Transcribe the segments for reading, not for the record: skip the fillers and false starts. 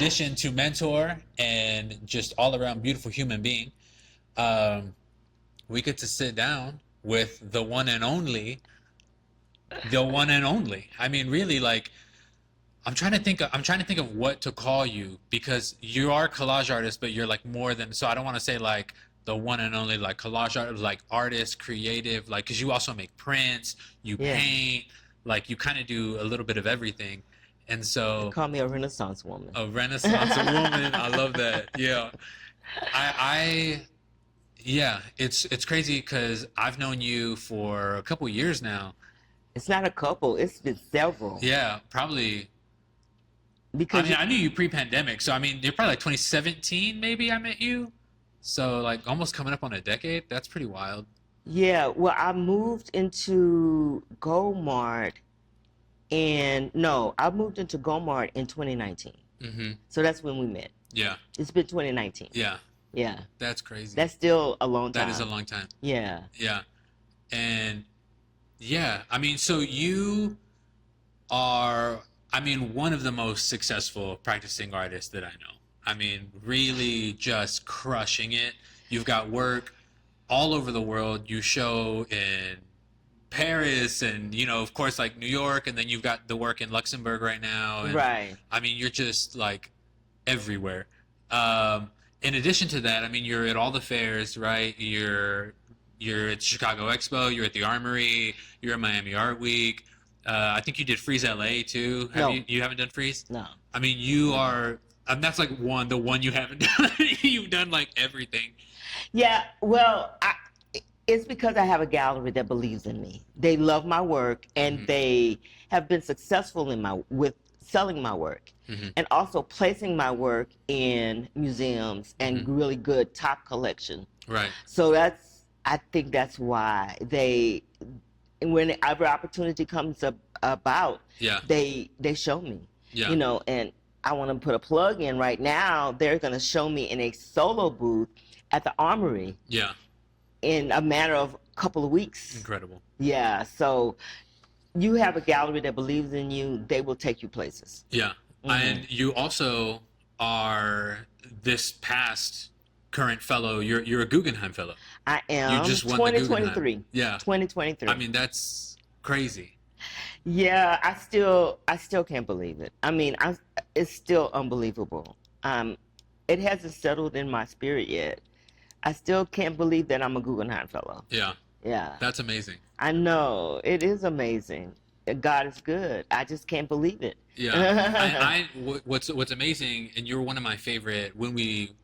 addition to mentor and just all around beautiful human being, we get to sit down with the one and only, the one and only. I mean, really, like, I'm trying to think of what to call you, because you are a collage artist, but you're like more than, so I don't want to say like the one and only like collage art, like artist, creative, like, because you also make prints, you paint, like you kind of do a little bit of everything. And They so call me a Renaissance woman. a Renaissance woman, I love that. Yeah. I yeah, it's crazy because I've known you for a couple years now. It's not a couple, it's been several. Yeah, probably. I Because mean, I knew you pre-pandemic, so I mean, you're probably like 2017, maybe I met you. So like almost coming up on a decade. That's pretty wild. yeah, well, I moved into Goldmart I moved into Goldmart in 2019. Mm-hmm. So that's when we met. Yeah. It's been 2019. Yeah. Yeah. That's crazy. That's still a long time. That is a long time. Yeah. Yeah. And yeah, I mean, so you are, I mean, one of the most successful practicing artists that I know. I mean, really just crushing it. You've got work all over the world. You show in Paris and, you know, of course, like New York, and then you've got the work in Luxembourg right now. And, Right. I mean, you're just like everywhere. In addition to that, I mean, you're at all the fairs, right? You're at Chicago Expo, you're at the Armory, you're at Miami Art Week. I think you did Freeze LA too. No. You haven't done Freeze? No. I mean, you are, and that's like the one you haven't done. You've done like everything. Yeah, well, it's because I have a gallery that believes in me. They love my work, and they have been successful with selling my work, and also placing my work in museums and really good top collection. Right. So I think that's why whenever opportunity comes about, Yeah. they show me. Yeah. You know, and I want to put a plug in right now. They're going to show me in a solo booth at the Armory Yeah. in a matter of a couple of weeks. Incredible. Yeah, so you have a gallery that believes in you, they will take you places. Yeah. And you also are this past current fellow. You're a Guggenheim fellow. I am. You just won the 2023. Guggenheim. Yeah. 2023. I mean, that's crazy. Yeah, I still can't believe it. I mean, it's still unbelievable. It hasn't settled in my spirit yet. I still can't believe that I'm a Guggenheim fellow. Yeah. Yeah. That's amazing. I know. It is amazing. God is good. I just can't believe it. Yeah. What's amazing, and you're one of my favorite, when we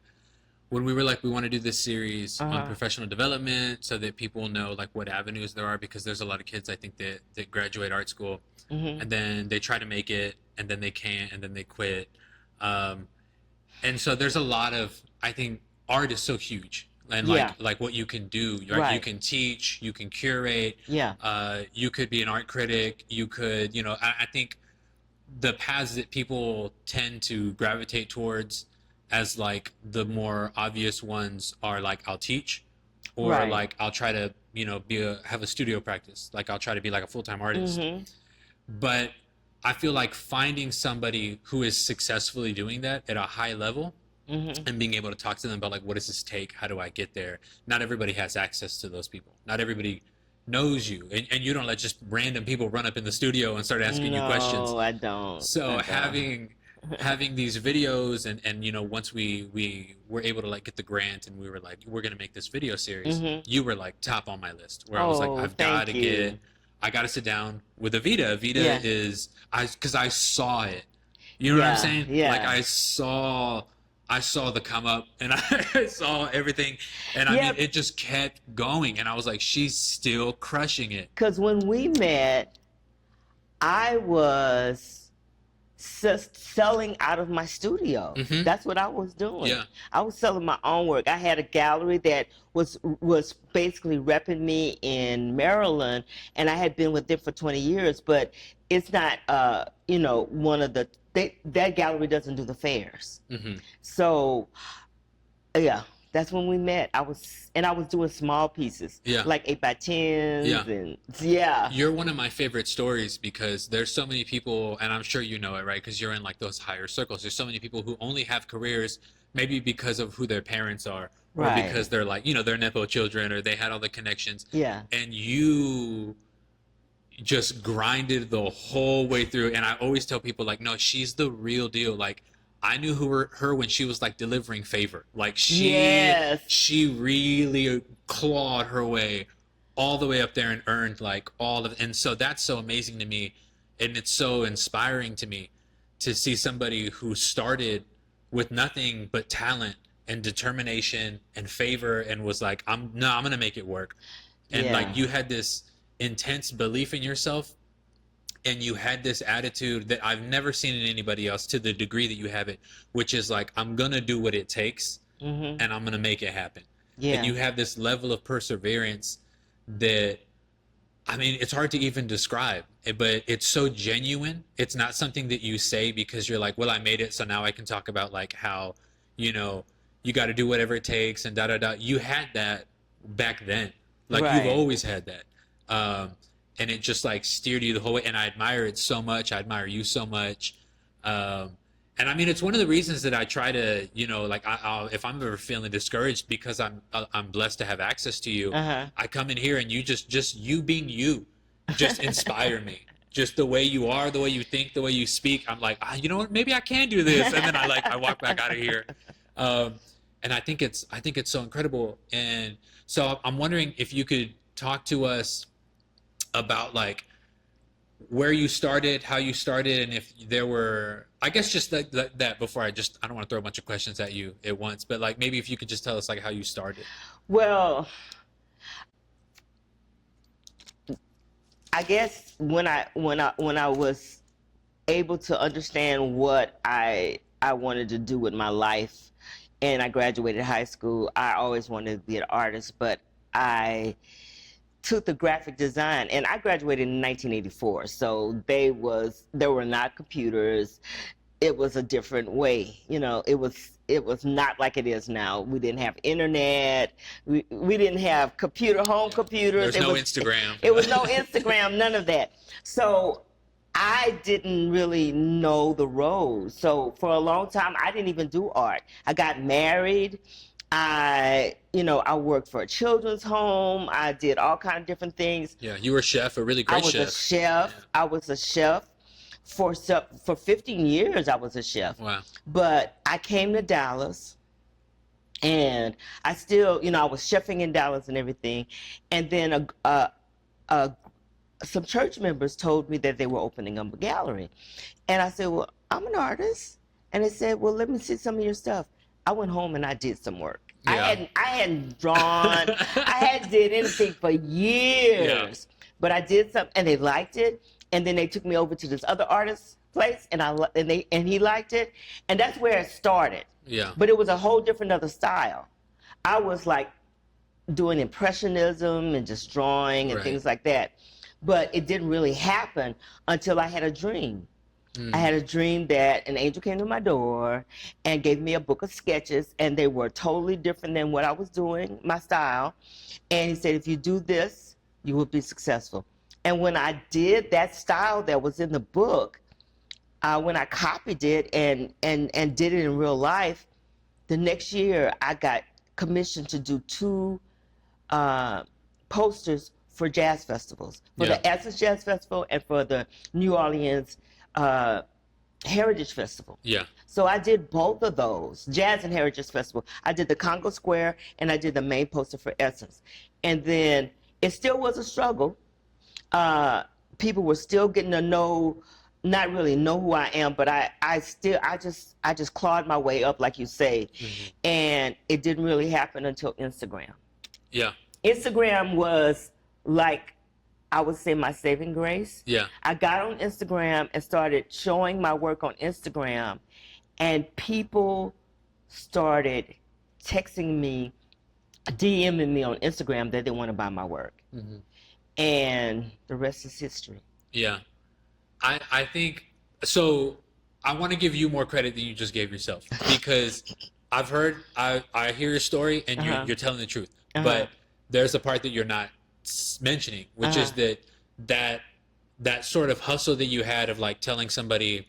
were like, we want to do this series on professional development so that people know like what avenues there are, because there's a lot of kids, I think, that graduate art school and then they try to make it and then they can't and then they quit. And so there's a lot of, I think art is so huge, and like what you can do, right? You can teach, you can curate, you could be an art critic, you could, you know, I think the paths that people tend to gravitate towards as like the more obvious ones are like, I'll teach, or like I'll try to, you know, have a studio practice, like I'll try to be like a full-time artist. But I feel like finding somebody who is successfully doing that at a high level and being able to talk to them about like, what does this take? How do I get there? Not everybody has access to those people. Not everybody knows you, and you don't let just random people run up in the studio and start asking you questions. No, I don't. So having these videos and you know, once we were able to like get the grant and we were like, we're gonna make this video series, you were like top on my list, where I was like, I've got to I got to sit down with Evita. Evita is, because I saw it. You know what I'm saying? Yeah. Like I saw the come up, and I saw everything, and I mean, it just kept going, and I was like, she's still crushing it. Because when we met, I was selling out of my studio. That's what I was doing. Yeah. I was selling my own work. I had a gallery that was basically repping me in Maryland, and I had been with them for 20 years, but it's not, you know, that gallery doesn't do the fairs. So, yeah, That's when we met. I was doing small pieces, Yeah. like 8x10s, Yeah. and yeah. You're one of my favorite stories because there's so many people, and I'm sure you know it, right? Because you're in like those higher circles. There's so many people who only have careers maybe because of who their parents are, or Right. because they're like, they're Nepo children, or they had all the connections. Yeah. And you just grinded the whole way through. And I always tell people, like, no, she's the real deal. Like, I knew her when she was like delivering favor. Like Yes. she really clawed her way all the way up there and earned like all of, and so that's so amazing to me, and it's so inspiring to me to see somebody who started with nothing but talent and determination and favor and was like, I'm gonna make it work. And Yeah. like you had this intense belief in yourself, and you had this attitude that I've never seen in anybody else to the degree that you have it, which is like, I'm gonna do what it takes, Mm-hmm. and I'm gonna make it happen. Yeah. And you have this level of perseverance that, I mean, it's hard to even describe, but it's so genuine. It's not something that you say because you're like, well, I made it, so now I can talk about like how, you got to do whatever it takes and da da da. You had that back then, like Right. you've always had that, and it just like steered you the whole way. And I admire it so much. I admire you so much. And I mean, it's one of the reasons that I try to, like, I'll, if I'm ever feeling discouraged because I'm blessed to have access to you, Uh-huh. I come in here and you just you being you, just inspire me. Just the way you are, the way you think, the way you speak. I'm like, you know what? Maybe I can do this. And then I walk back out of here. And I think it's so incredible. And so I'm wondering if you could talk to us about like where you started, how you started, and if there were, I guess just that before I don't want to throw a bunch of questions at you at once, but like maybe if you could just tell us like how you started. Well, I guess when I was able to understand what I wanted to do with my life, and I graduated high school, I always wanted to be an artist, but I took the graphic design, and I graduated in 1984, so there were not computers. It was a different way, it was not like it is now. We didn't have internet, we didn't have home computers. There's no Instagram. It was no Instagram, none of that. So I didn't really know the road. So for a long time, I didn't even do art. I got married. I worked for a children's home. I did all kinds of different things. Yeah, you were a chef, a really great chef. I was a chef. Yeah. I was a chef for 15 years. I was a chef. Wow. But I came to Dallas, and I still, I was chefing in Dallas and everything. And then some church members told me that they were opening up a gallery. And I said, well, I'm an artist. And they said, well, let me see some of your stuff. I went home and I did some work. Yeah. I hadn't drawn, I hadn't did anything for years. Yeah. But I did some, and they liked it. And then they took me over to this other artist's place, and he liked it. And that's where it started. Yeah. But it was a whole different other style. I was like doing impressionism and just drawing and things like that. But it didn't really happen until I had a dream. I had a dream that an angel came to my door and gave me a book of sketches, and they were totally different than what I was doing, my style. And he said, if you do this, you will be successful. And when I did that style that was in the book, when I copied it and did it in real life, the next year I got commissioned to do 2 posters for jazz festivals, for the Essence Jazz Festival and for the New Orleans Heritage Festival. Yeah. So I did both of those, Jazz and Heritage Festival. I did the Congo Square, and I did the main poster for Essence. And then it still was a struggle. People were still getting to not really know who I am, but I just clawed my way up, like you say. Mm-hmm. And it didn't really happen until Instagram. Yeah. Instagram was like, I would say, my saving grace. Yeah. I got on Instagram and started showing my work on Instagram, and people started texting me, DMing me on Instagram that they want to buy my work. Mm-hmm. And the rest is history. Yeah. I think, so I want to give you more credit than you just gave yourself, because I hear your story, and Uh-huh. you're telling the truth. Uh-huh. But there's a part that you're not mentioning, which is that that sort of hustle that you had of like telling somebody,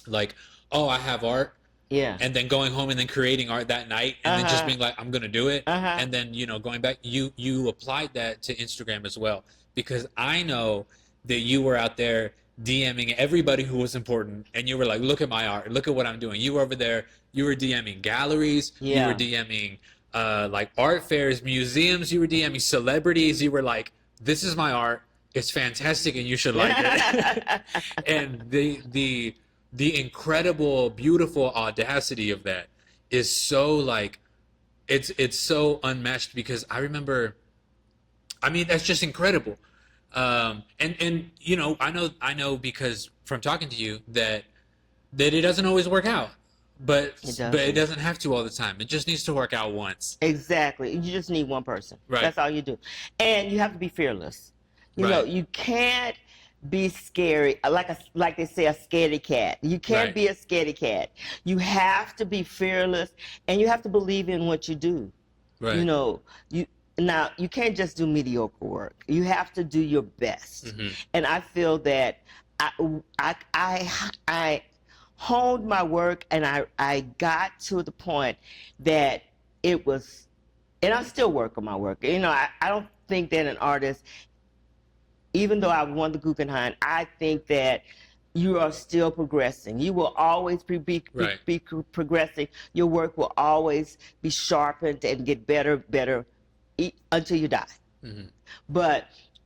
like, oh, I have art, Yeah. and then going home and then creating art that night, and then just being like, I'm gonna do it, Uh-huh. and then going back, you applied that to Instagram as well, because I know that you were out there DMing everybody who was important, and you were like, look at my art, look at what I'm doing. You were over there, you were DMing galleries, you were DMing like art fairs, museums, you were DMing celebrities, you were like, this is my art, it's fantastic, and you should like it. And the incredible, beautiful audacity of that is so like, it's so unmatched, because I remember, I mean, that's just incredible. And I know because from talking to you that it doesn't always work out, but it doesn't have to all the time. It just needs to work out once. Exactly. You just need one person. Right. That's all you do. And you have to be fearless. You know, you can't be scary, like they say, a scaredy cat. You can't be a scaredy cat. You have to be fearless, and you have to believe in what you do. Right. You know, now you can't just do mediocre work. You have to do your best. Mm-hmm. And I feel that I honed my work, and I got to the point that it was, and I still work on my work. You know, I don't think that an artist, even though I won the Guggenheim, I think that you are still progressing. You will always be progressing. Your work will always be sharpened and get better until you die. Mm-hmm. But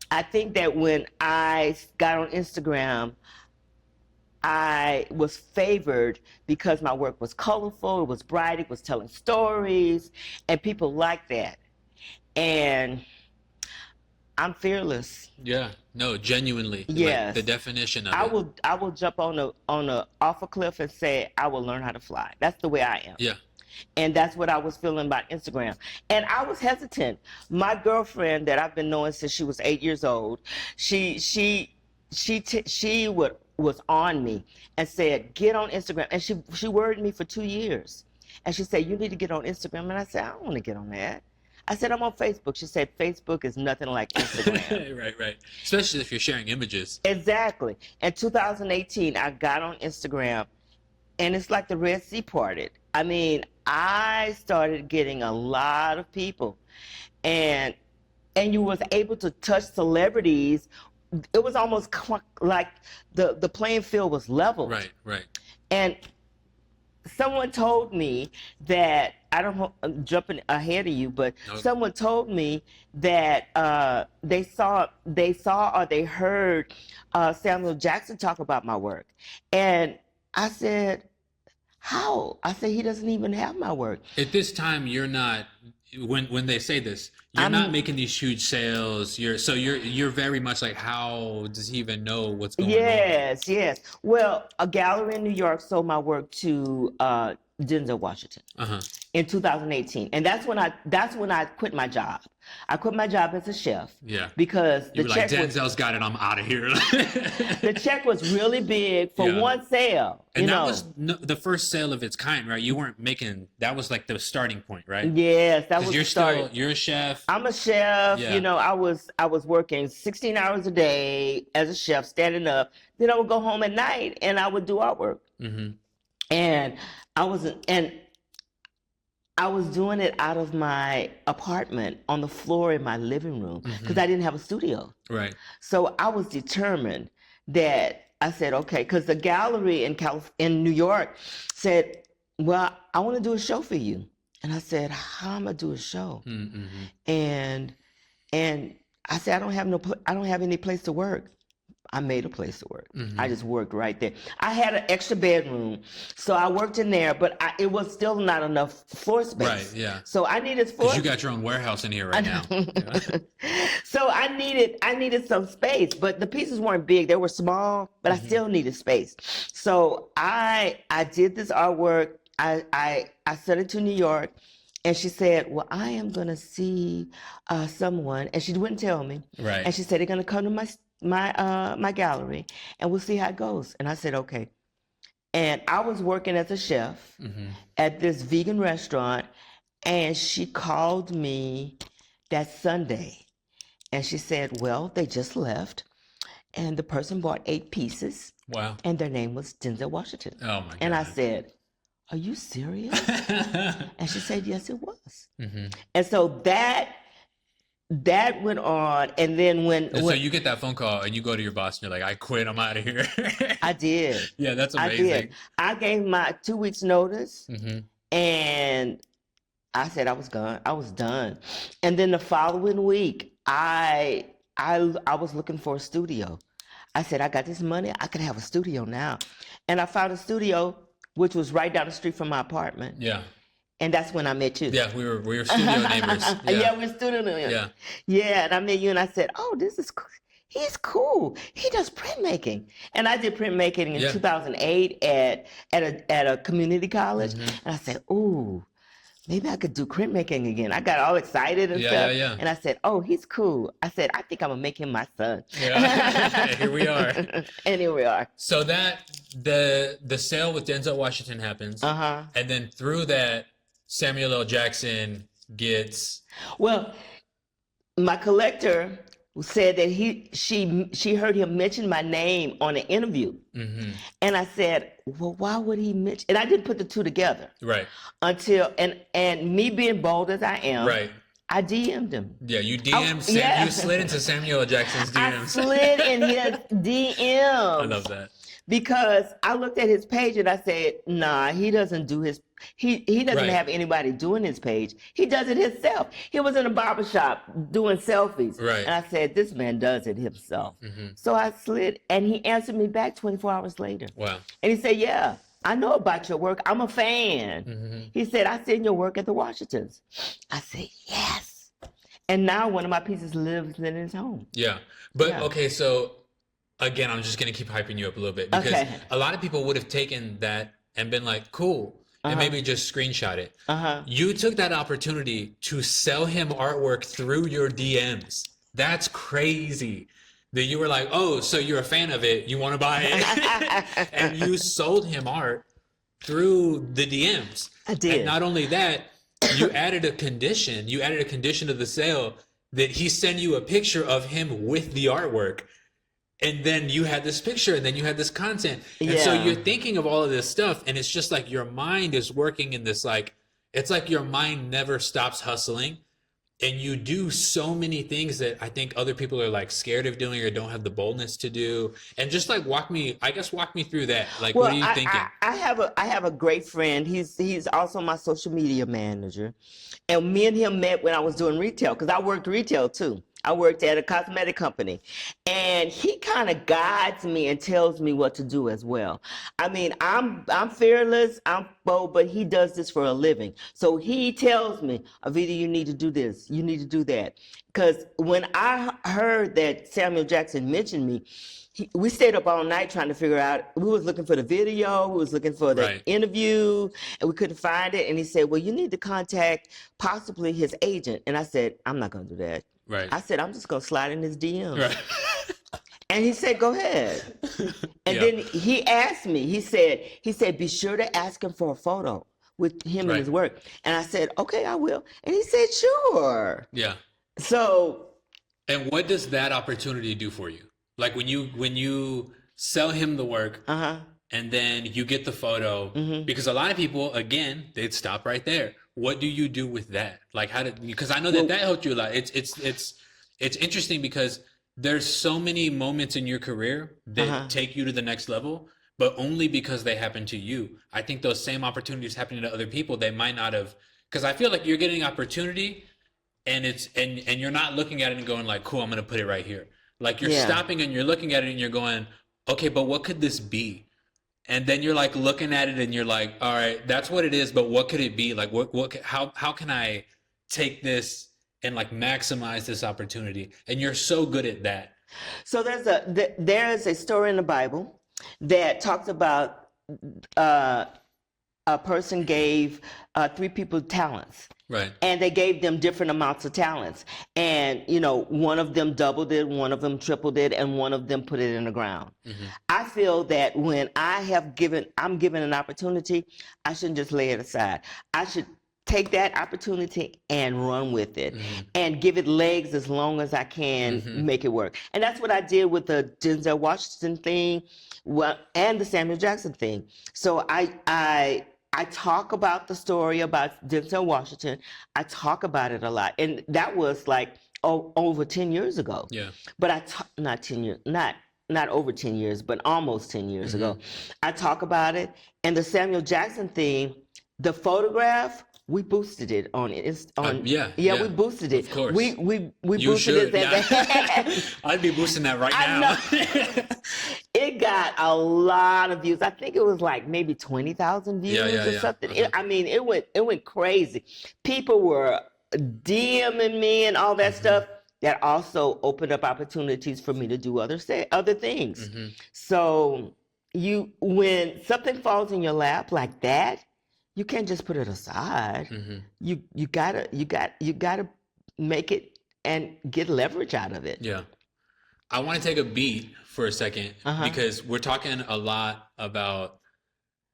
I think that when I got on Instagram, I was favored because my work was colorful, it was bright, it was telling stories, and people liked that. And I'm fearless. Yeah, no, genuinely. Yes. Like the definition of I will jump on a off a cliff and say I will learn how to fly. That's the way I am. Yeah. And that's what I was feeling about Instagram. And I was hesitant. My girlfriend that I've been knowing since she was 8 years old, she was on me and said, get on Instagram. And she worried me for 2 years. And she said, you need to get on Instagram. And I said, I don't want to get on that. I said, I'm on Facebook. She said, Facebook is nothing like Instagram. Right. Especially if you're sharing images. Exactly. In 2018, I got on Instagram, and it's like the Red Sea parted. I mean, I started getting a lot of people, and you was able to touch celebrities. It was almost like the playing field was leveled. Right. And someone told me that, I'm jumping ahead of you, but someone told me that they saw or they heard Samuel Jackson talk about my work. And I said, how? I said, he doesn't even have my work. At this time, you're not, when they say this, you're not making these huge sales. You're very much like, how does he even know what's going on? Yes. Well, a gallery in New York sold my work to Denzel Washington in 2018, and that's when I quit my job. I quit my job as a chef. Yeah. Because the check Denzel's got it. I'm out of here. The check was really big for one sale. And that was the first sale of its kind, right? You weren't making, that was like the starting point, right? Yes, that was you're a chef. I'm a chef. Yeah. You know, I was working 16 hours a day as a chef, standing up. Then I would go home at night and I would do artwork. Mm-hmm. And I was doing it out of my apartment on the floor in my living room because I didn't have a studio. Right. So I was determined that I said, okay, because the gallery in New York said, well, I want to do a show for you. And I said, how am I going to do a show? Mm-hmm. And I said, I don't have any place to work. I made a place to work. Mm-hmm. I just worked right there. I had an extra bedroom, so I worked in there, but it was still not enough floor space. Right, yeah. So I needed floor space. You got your own warehouse in here right now. Yeah. So I needed some space, but the pieces weren't big. They were small, but I still needed space. So I did this artwork. I sent it to New York, and she said, well, I am going to see someone, and she wouldn't tell me. Right. And she said, they're going to come to my gallery, and we'll see how it goes. And I said, okay. And I was working as a chef at this vegan restaurant, and she called me that Sunday, and she said, well, they just left, and the person bought 8 pieces. Wow. And their name was Denzel Washington. Oh, my God. And I said, are you serious? And she said, yes, it was. And so that went on. And then when so you get that phone call and you go to your boss and you're like, I quit, I'm out of here. I did. Yeah, that's amazing. I did. I gave my 2 weeks notice, and I said I was gone. I was done. And then the following week, I was looking for a studio. I said, I got this money, I could have a studio now. And I found a studio which was right down the street from my apartment. Yeah. And that's when I met you. Yeah, we were studio neighbors. Yeah, we're studio neighbors. Yeah. Yeah, and I met you and I said, oh, this is cool. He's cool. He does printmaking. And I did printmaking in 2008 at a community college. And I said, ooh, maybe I could do printmaking again. I got all excited and stuff. Yeah. And I said, oh, he's cool. I said, I think I'm going to make him my son. Yeah. Here we are. And here we are. So that, the sale with Denzel Washington happens. And then through that, Samuel L. Jackson gets... Well, my collector said that she heard him mention my name on an interview. And I said, well, why would he mention? And I didn't put the two together. Right. Until, and me being bold as I am. Right. I DM'd him. Yeah, you DM'd you slid into Samuel L. Jackson's DMs. I slid in his DMs. I love that. Because I looked at his page and I said, nah, he doesn't do his, he doesn't have anybody doing his page. He does it himself. He was in a barbershop doing selfies. Right. And I said, this man does it himself. So I slid, and he answered me back 24 hours later. Wow. And he said, yeah, I know about your work. I'm a fan. He said, I seen your work at the Washingtons. I said, yes. And now one of my pieces lives in his home. Yeah. But okay, so again, I'm just going to keep hyping you up a little bit, because a lot of people would have taken that and been like, cool, and maybe just screenshot it. You took that opportunity to sell him artwork through your DMs. That's crazy. That you were like, oh, so you're a fan of it, you want to buy it. And you sold him art through the DMs. I did. And not only that, you added a condition to the sale that he send you a picture of him with the artwork. And then you had this picture, and then you had this content. And so you're thinking of all of this stuff, and it's just like your mind is working in this, like, it's like your mind never stops hustling. And you do so many things that I think other people are like scared of doing or don't have the boldness to do. And just like walk me through that. Like, what are you thinking? I have a great friend. He's also my social media manager. And me and him met when I was doing retail, because I worked retail too. I worked at a cosmetic company, and he kind of guides me and tells me what to do as well. I mean, I'm fearless, I'm bold, but he does this for a living. So he tells me, Evita, you need to do this, you need to do that. Because when I heard that Samuel Jackson mentioned me, we stayed up all night trying to figure out, we was looking for the video, we was looking for the interview, and we couldn't find it. And he said, well, you need to contact possibly his agent. And I said, I'm not going to do that. Right. I said, I'm just going to slide in his DMs. Right. And he said, go ahead. And then he asked me, he said, be sure to ask him for a photo with him and his work. And I said, okay, I will. And he said, sure. Yeah. So. And what does that opportunity do for you? Like when you sell him the work and then you get the photo, because a lot of people, again, they'd stop right there. What do you do with that? Like, because I know that helped you a lot. It's interesting because there's so many moments in your career that take you to the next level, but only because they happen to you. I think those same opportunities happening to other people, they might not have, because I feel like you're getting opportunity and and you're not looking at it and going like, cool, I'm going to put it right here. Like you're stopping and you're looking at it and you're going, okay, but what could this be? And then you're like looking at it and you're like, all right, that's what it is, but what could it be? Like how can I take this and like maximize this opportunity? And you're so good at that. So there's a story in the Bible that talks about a person gave 3 people talents. Right. And they gave them different amounts of talents. And, one of them doubled it, one of them tripled it, and one of them put it in the ground. Mm-hmm. I feel that when I'm given an opportunity, I shouldn't just lay it aside. I should take that opportunity and run with it, and give it legs as long as I can, make it work. And that's what I did with the Denzel Washington thing, and the Samuel Jackson thing. So I talk about the story about Denzel Washington. I talk about it a lot, and that was like over 10 years ago. Yeah. But not 10 years, not over 10 years, but almost 10 years ago. I talk about it, and the Samuel Jackson thing, the photograph, we boosted it on it. It's on. We boosted it. Of course. We You boosted should, it. I'd be boosting that right now. It got a lot of views. I think it was like maybe 20,000 views or something. It went crazy. People were DMing me and all that stuff. That also opened up opportunities for me to do other things. So when something falls in your lap like that, you can't just put it aside. You gotta make it and get leverage out of it. Yeah. I want to take a beat for a second, because we're talking a lot about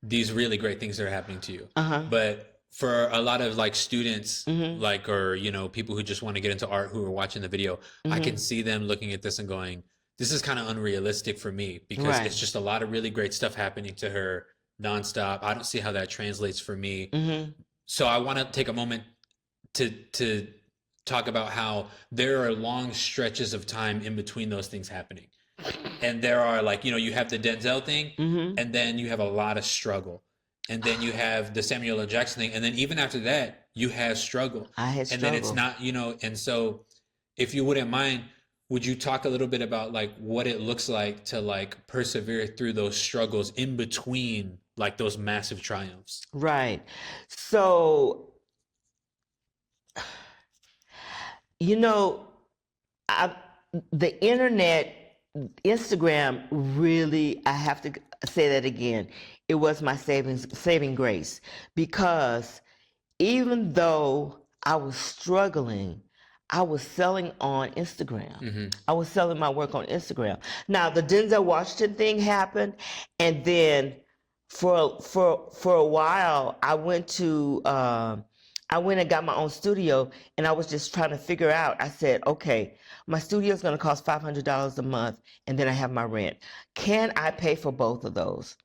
these really great things that are happening to you. But for a lot of like students, or people who just want to get into art who are watching the video, I can see them looking at this and going, this is kind of unrealistic for me, because it's just a lot of really great stuff happening to her nonstop. I don't see how that translates for me. So I want to take a moment to talk about how there are long stretches of time in between those things happening. And there are you have the Denzel thing, and then you have a lot of struggle. And then you have the Samuel L. Jackson thing. And then even after that, you have struggle. I had struggle. And then it's not, and so if you wouldn't mind, would you talk a little bit about what it looks like to persevere through those struggles in between those massive triumphs? Right. So, the internet, Instagram, really, I have to say that again, it was my saving grace, because even though I was struggling, I was selling on Instagram. I was selling my work on Instagram. Now, the Denzel Washington thing happened, and then for a while, I went and got my own studio, and I was just trying to figure out. I said, okay, my studio is going to cost $500 a month, and then I have my rent. Can I pay for both of those?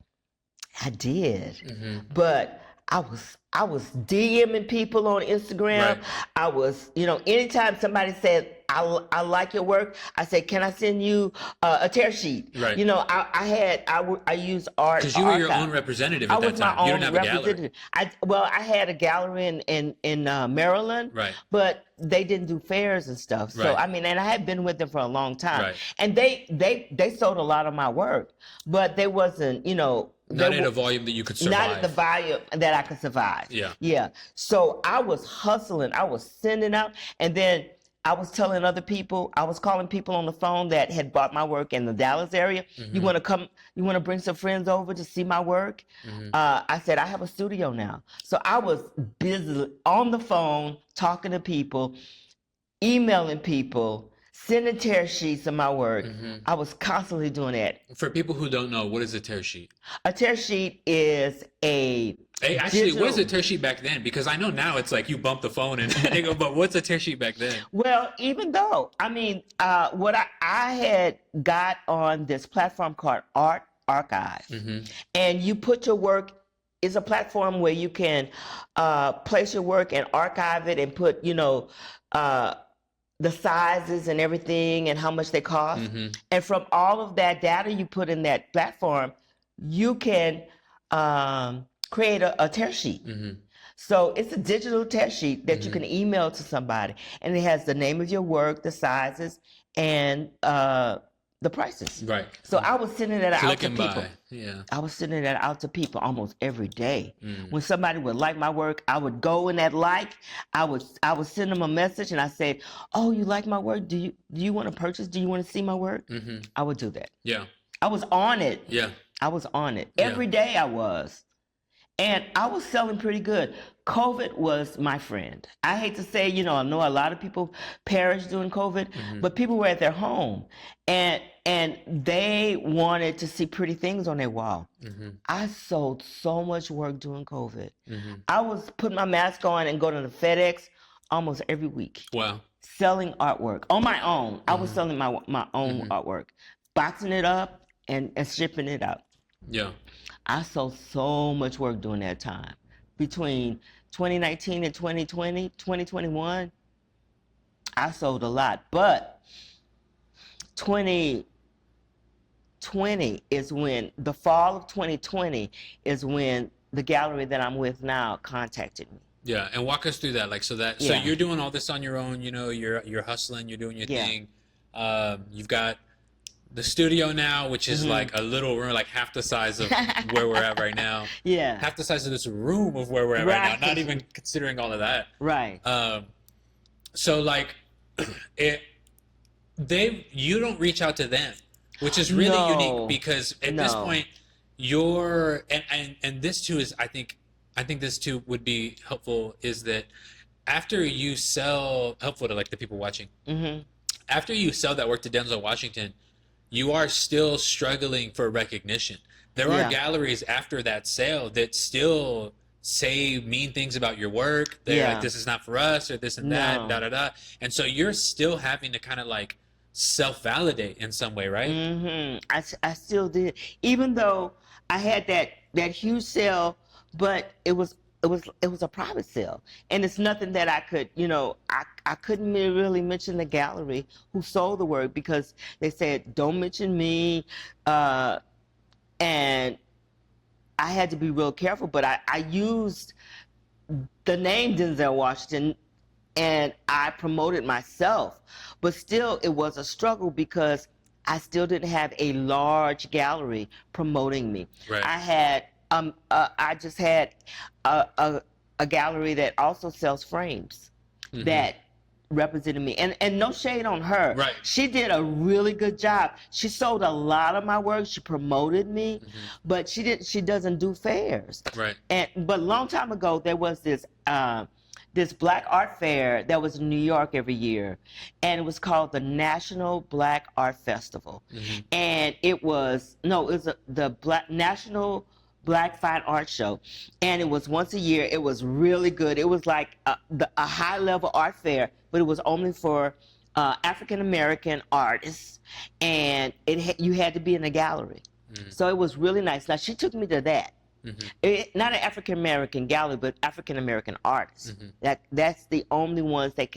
I did, but I was DMing people on Instagram. Right. I was, anytime somebody said, I like your work, I said, can I send you a tear sheet? Right. I used art. Because you were your own representative at that time. You didn't have a gallery. I had a gallery in Maryland, right, but they didn't do fairs and stuff. So, right. And I had been with them for a long time. Right. And they sold a lot of my work, but they wasn't, not at a volume that you could survive. Not at the volume that I could survive. Yeah. Yeah. So I was hustling. I was sending out. And then I was telling other people, I was calling people on the phone that had bought my work in the Dallas area. You want to come, you want to bring some friends over to see my work? I said, I have a studio now. So I was busy on the phone, talking to people, emailing people, sending tear sheets of my work. I was constantly doing that. For people who don't know, what is a tear sheet? A tear sheet is what was a tear sheet back then? Because I know now it's like you bump the phone and they go, but what's a tear sheet back then? Well, even though, what I had got on this platform called Art Archive, and you put your work, it's a platform where you can place your work and archive it and put, the sizes and everything and how much they cost. And from all of that data you put in that platform, you can create a tear sheet. So it's a digital tear sheet that you can email to somebody. And it has the name of your work, the sizes, and the prices. Right. So I was sending that out to people. Yeah. I was sending that out to people almost every day. When somebody would like my work, I would go in that I would send them a message and I said, "Oh, you like my work? Do you want to purchase? Do you want to see my work?" I would do that. Yeah. I was on it. Yeah. I was on it. Every day I was. And I was selling pretty good. COVID was my friend. I hate to say, I know a lot of people perished during COVID, but people were at their home and they wanted to see pretty things on their wall. I sold so much work during COVID. I was putting my mask on and going to the FedEx almost every week. Wow. Selling artwork on my own. I was selling my own artwork, boxing it up and shipping it out. Yeah. I sold so much work during that time. Between 2019 and 2021, I sold a lot. But 2020 is when, the fall of 2020 is when the gallery that I'm with now contacted me. Yeah, and walk us through that. Like, so you're doing all this on your own. You're hustling. You're doing your thing. You've got the studio now, which is like a little room, like half the size of where we're at right now. Yeah. Half the size of this room of where we're at right now, not even considering all of that. Right. So like, you don't reach out to them, which is really unique because at this point, and this too is, I think this too would be helpful, is that after you sell, helpful to like the people watching, after you sell that work to Denzel Washington, you are still struggling for recognition. There are galleries after that sale that still say mean things about your work. They're like, this is not for us, or this and that, da da da. And so you're still having to kind of like self-validate in some way, right? I still did, even though I had that huge sale, but it was a private sale, and it's nothing that I could, I couldn't really mention the gallery who sold the work because they said don't mention me, and I had to be real careful. But I used the name Denzel Washington, and I promoted myself, but still it was a struggle because I still didn't have a large gallery promoting me. Right. I just had a gallery that also sells frames that represented me, and no shade on her. Right. She did a really good job. She sold a lot of my work. She promoted me, but she doesn't do fairs. Right. But a long time ago there was this Black Art Fair that was in New York every year, and it was called the National Black Art Festival, and it was the National Black Fine Art Show, and it was once a year. It was really good. It was like a high level art fair, but it was only for African American artists, and you had to be in a gallery. So it was really nice. Now she took me to that. Not an African American gallery, but African American artists. That's the only ones that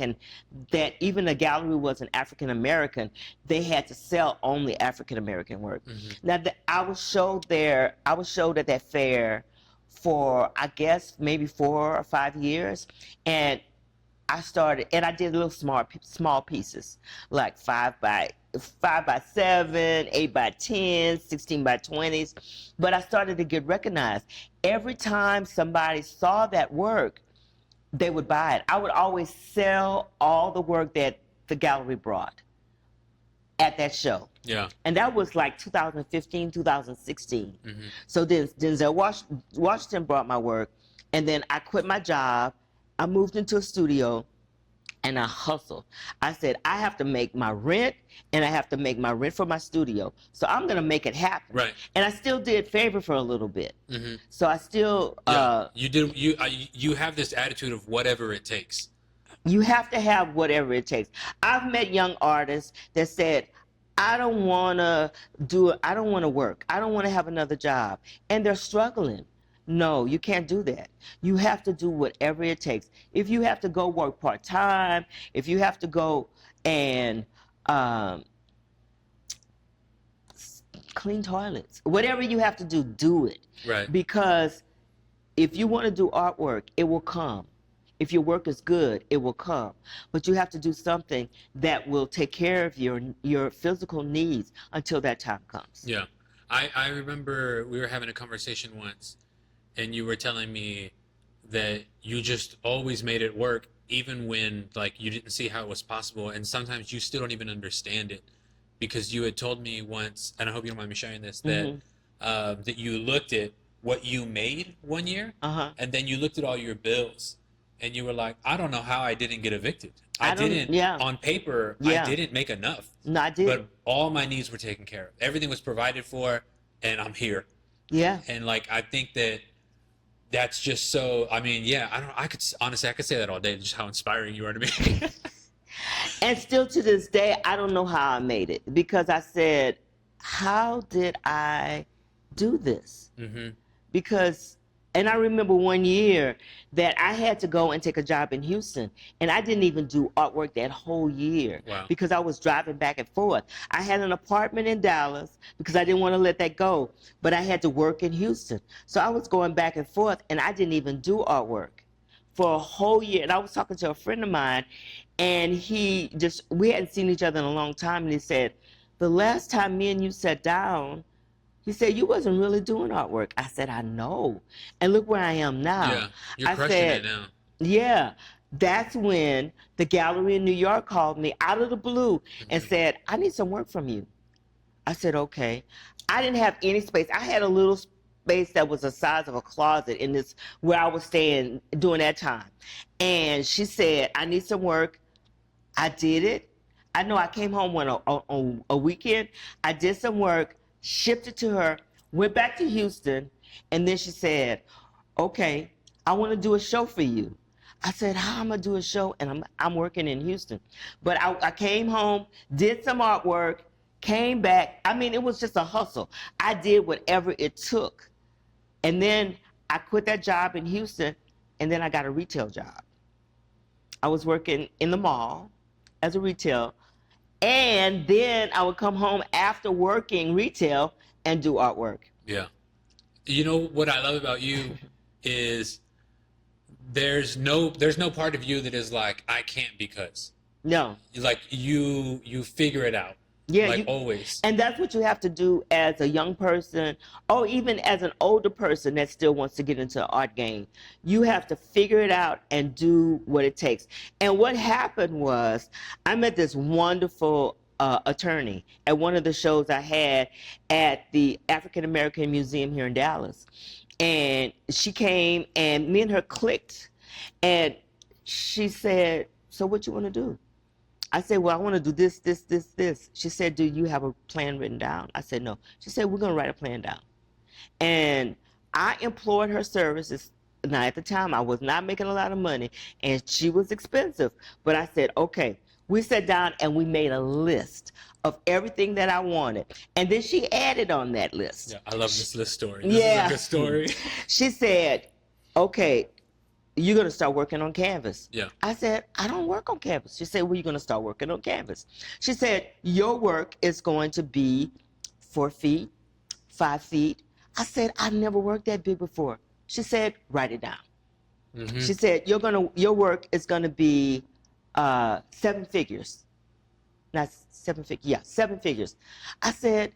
even the gallery wasn't African American. They had to sell only African American work. Now I was showed at that fair for, I guess, maybe 4 or 5 years, and I did little small pieces, like 5 by 7, 8 by 10, 16 by 20s. But I started to get recognized. Every time somebody saw that work, they would buy it. I would always sell all the work that the gallery brought at that show. Yeah. And that was like 2015, 2016. So then Denzel Washington brought my work, and then I quit my job. I moved into a studio, and I hustled. I said, I have to make my rent, and I have to make my rent for my studio. So I'm going to make it happen. Right. And I still did favor for a little bit. So I still... you have this attitude of whatever it takes. You have to have whatever it takes. I've met young artists that said, I don't want to work. I don't want to have another job. And they're struggling. No, you can't do that. You have to do whatever it takes. If you have to go work part-time, if you have to go and clean toilets, whatever you have to do it. Right. Because if you want to do artwork, it will come. If your work is good, it will come. But you have to do something that will take care of your physical needs until that time comes. Yeah. I remember we were having a conversation once, and you were telling me that you just always made it work, even when like you didn't see how it was possible, and sometimes you still don't even understand it, because you had told me once, and I hope you don't mind me sharing this, that that you looked at what you made one year, Uh-huh. and then you looked at all your bills, and you were like, I don't know how I didn't get evicted. I I don't, didn't, yeah, on paper, I yeah. didn't make enough, No, I did. but all my needs were taken care of. Everything was provided for, and I'm here. Yeah. And like, I think that that's just so, I mean, yeah, I don't, I could, honestly, I could say that all day, just how inspiring you are to me. And still to this day, I don't know how I made it because I said, how did I do this? Mm-hmm. Because, and I remember one year that I had to go and take a job in Houston, and I didn't even do artwork that whole year. Wow. Because I was driving back and forth. I had an apartment in Dallas because I didn't want to let that go, but I had to work in Houston. So I was going back and forth, and I didn't even do artwork for a whole year. And I was talking to a friend of mine, and we hadn't seen each other in a long time, and he said, the last time me and you sat down, he said, you wasn't really doing artwork. I said, I know. And look where I am now. Yeah, you're crushing it now. Yeah. That's when the gallery in New York called me out of the blue and said, I need some work from you. I said, okay. I didn't have any space. I had a little space that was the size of a closet in this, where I was staying during that time. And she said, I need some work. I did it. I know I came home on a weekend. I did some work, shipped it to her, went back to Houston, and then she said, okay, I want to do a show for you. I said, how am I do a show? And I'm working in Houston. But I came home, did some artwork, came back. I mean, it was just a hustle. I did whatever it took. And then I quit that job in Houston, and then I got a retail job. I was working in the mall as a retail, and then I would come home after working retail and do artwork. Yeah. You know what I love about you is there's no part of you that is like, I can't because. No. Like you figure it out. Yeah, like always. And that's what you have to do as a young person, or even as an older person that still wants to get into the art game. You have to figure it out and do what it takes. And what happened was, I met this wonderful attorney at one of the shows I had at the African American Museum here in Dallas. And she came, and me and her clicked. And she said, so what you want to do? I said, well, I want to do this, this, this, this. She said, do you have a plan written down? I said, no. She said, we're going to write a plan down. And I employed her services. Now, at the time, I was not making a lot of money, and she was expensive. But I said, okay. We sat down, and we made a list of everything that I wanted. And then she added on that list. Yeah, I love this list story. This is a good story. She said, okay, you're going to start working on canvas. Yeah. I said, I don't work on canvas. She said, well, you're going to start working on canvas. She said, your work is going to be 4 feet, 5 feet. I said, I've never worked that big before. She said, write it down. Mm-hmm. She said, your work is going to be 7 figures. Not 7 figures. Yeah, 7 figures. I said,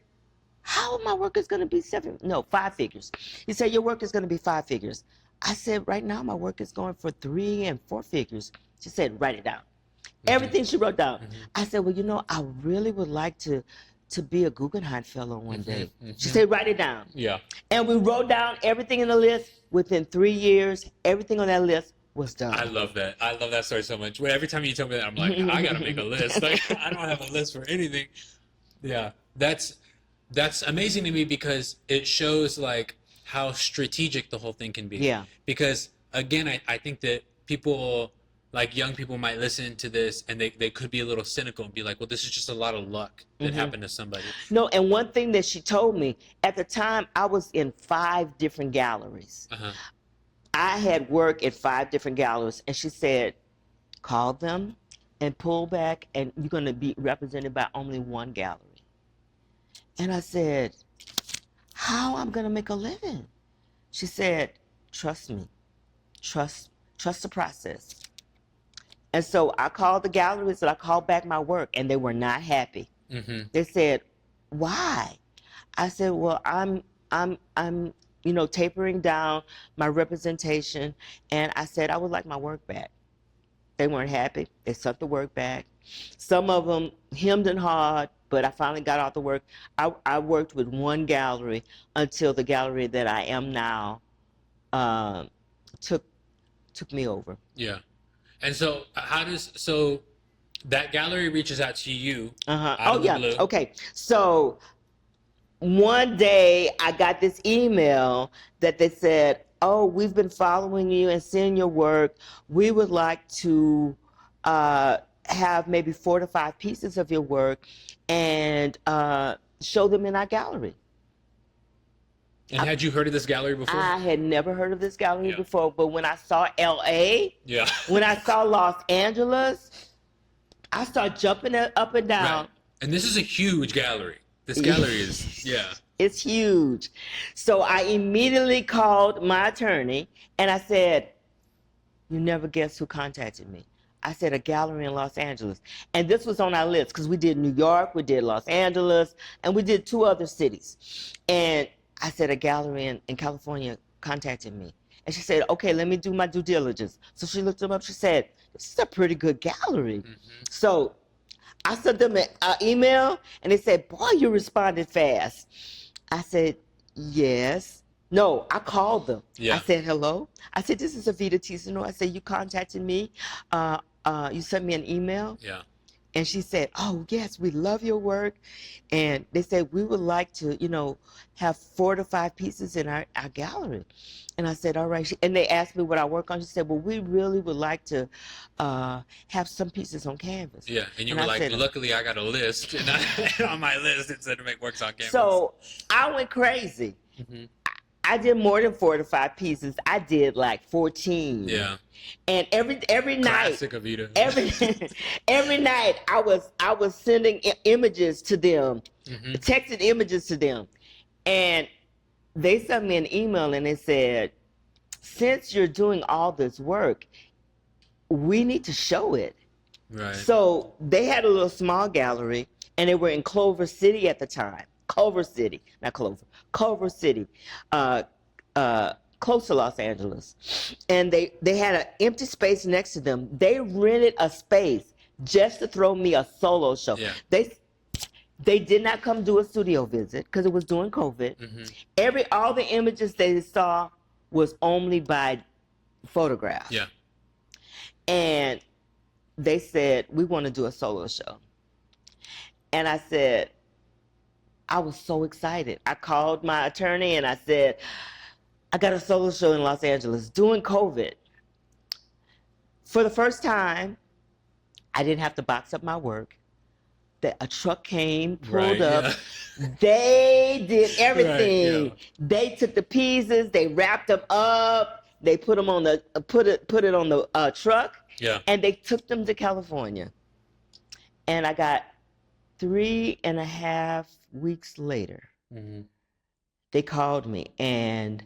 how my work is going to be 5 figures. He said, your work is going to be 5 figures. I said, right now my work is going for 3 and 4 figures. She said, write it down. Mm-hmm. Everything she wrote down. Mm-hmm. I said, well, I really would like to be a Guggenheim Fellow one day. Mm-hmm. She said, write it down. Yeah. And we wrote down everything in the list. Within 3 years, everything on that list was done. I love that. I love that story so much. Every time you tell me that, I'm like, I got to make a list. Like, I don't have a list for anything. Yeah. That's amazing to me because it shows, like, how strategic the whole thing can be. Yeah. Because, again, I think that people, like young people, might listen to this and they could be a little cynical and be like, well, this is just a lot of luck that happened to somebody. No, and one thing that she told me, at the time, I was in 5 different galleries. Uh-huh. I had work at 5 different galleries, and she said, call them and pull back, and you're going to be represented by only one gallery. And I said, how I'm going to make a living? She said, trust me. Trust the process. And so I called the galleries and I called back my work, and they were not happy. Mm-hmm. They said, why? I said, well, I'm tapering down my representation, and I said I would like my work back. They weren't happy. They sent the work back. Some of them hemmed and hawed, but I finally got off the work. I worked with one gallery until the gallery that I am now took me over. Yeah. And so so that gallery reaches out to you out of the blue. Okay. So one day I got this email that they said, "Oh, we've been following you and seeing your work. We would like to have maybe 4 to 5 pieces of your work and show them in our gallery." And had you heard of this gallery before? I had never heard of this gallery before, but when I saw LA, when I saw Los Angeles, I started jumping up and down. Right. And this is a huge gallery. This gallery is, It's huge. So I immediately called my attorney and I said, "You never guess who contacted me." I said, "A gallery in Los Angeles." And this was on our list because we did New York, we did Los Angeles, and we did 2 other cities. And I said, "A gallery in California contacted me." And she said, "Okay, let me do my due diligence." So she looked them up. She said, "This is a pretty good gallery." Mm-hmm. So I sent them an email, and they said, "Boy, you responded fast." I said, "Yes." No, I called them. I said, "Hello." I said, "This is Evita Tezeno." I said, "You contacted me. You sent me an email." Yeah. And she said, "Oh, yes, we love your work." And they said, "We would like to, have 4 to 5 pieces in our gallery." And I said, "All right." And they asked me what I work on. She said, "Well, we really would like to have some pieces on canvas." Yeah, and you were like, said, "Luckily, I got a list." And on my list, it said to make works on canvas. So I went crazy. Mm-hmm. I did more than 4 to 5 pieces. I did like 14. Yeah. And every night, classic Evita. every night, I was sending images to them, texting images to them, and they sent me an email and they said, "Since you're doing all this work, we need to show it." Right. So they had a little small gallery, and they were in Culver City at the time. Culver City, close to Los Angeles. And they had an empty space next to them. They rented a space just to throw me a solo show. Yeah. They did not come do a studio visit because it was during COVID. Mm-hmm. All the images they saw was only by photograph. Yeah. And they said, "We want to do a solo show." And I said, I was so excited. I called my attorney and I said, "I got a solo show in Los Angeles during COVID." For the first time, I didn't have to box up my work. A truck came, pulled up. Yeah. They did everything. Right, yeah. They took the pieces, they wrapped them up, they put them on the put it on the truck. Yeah. And they took them to California. And I got 3.5 weeks later, they called me, and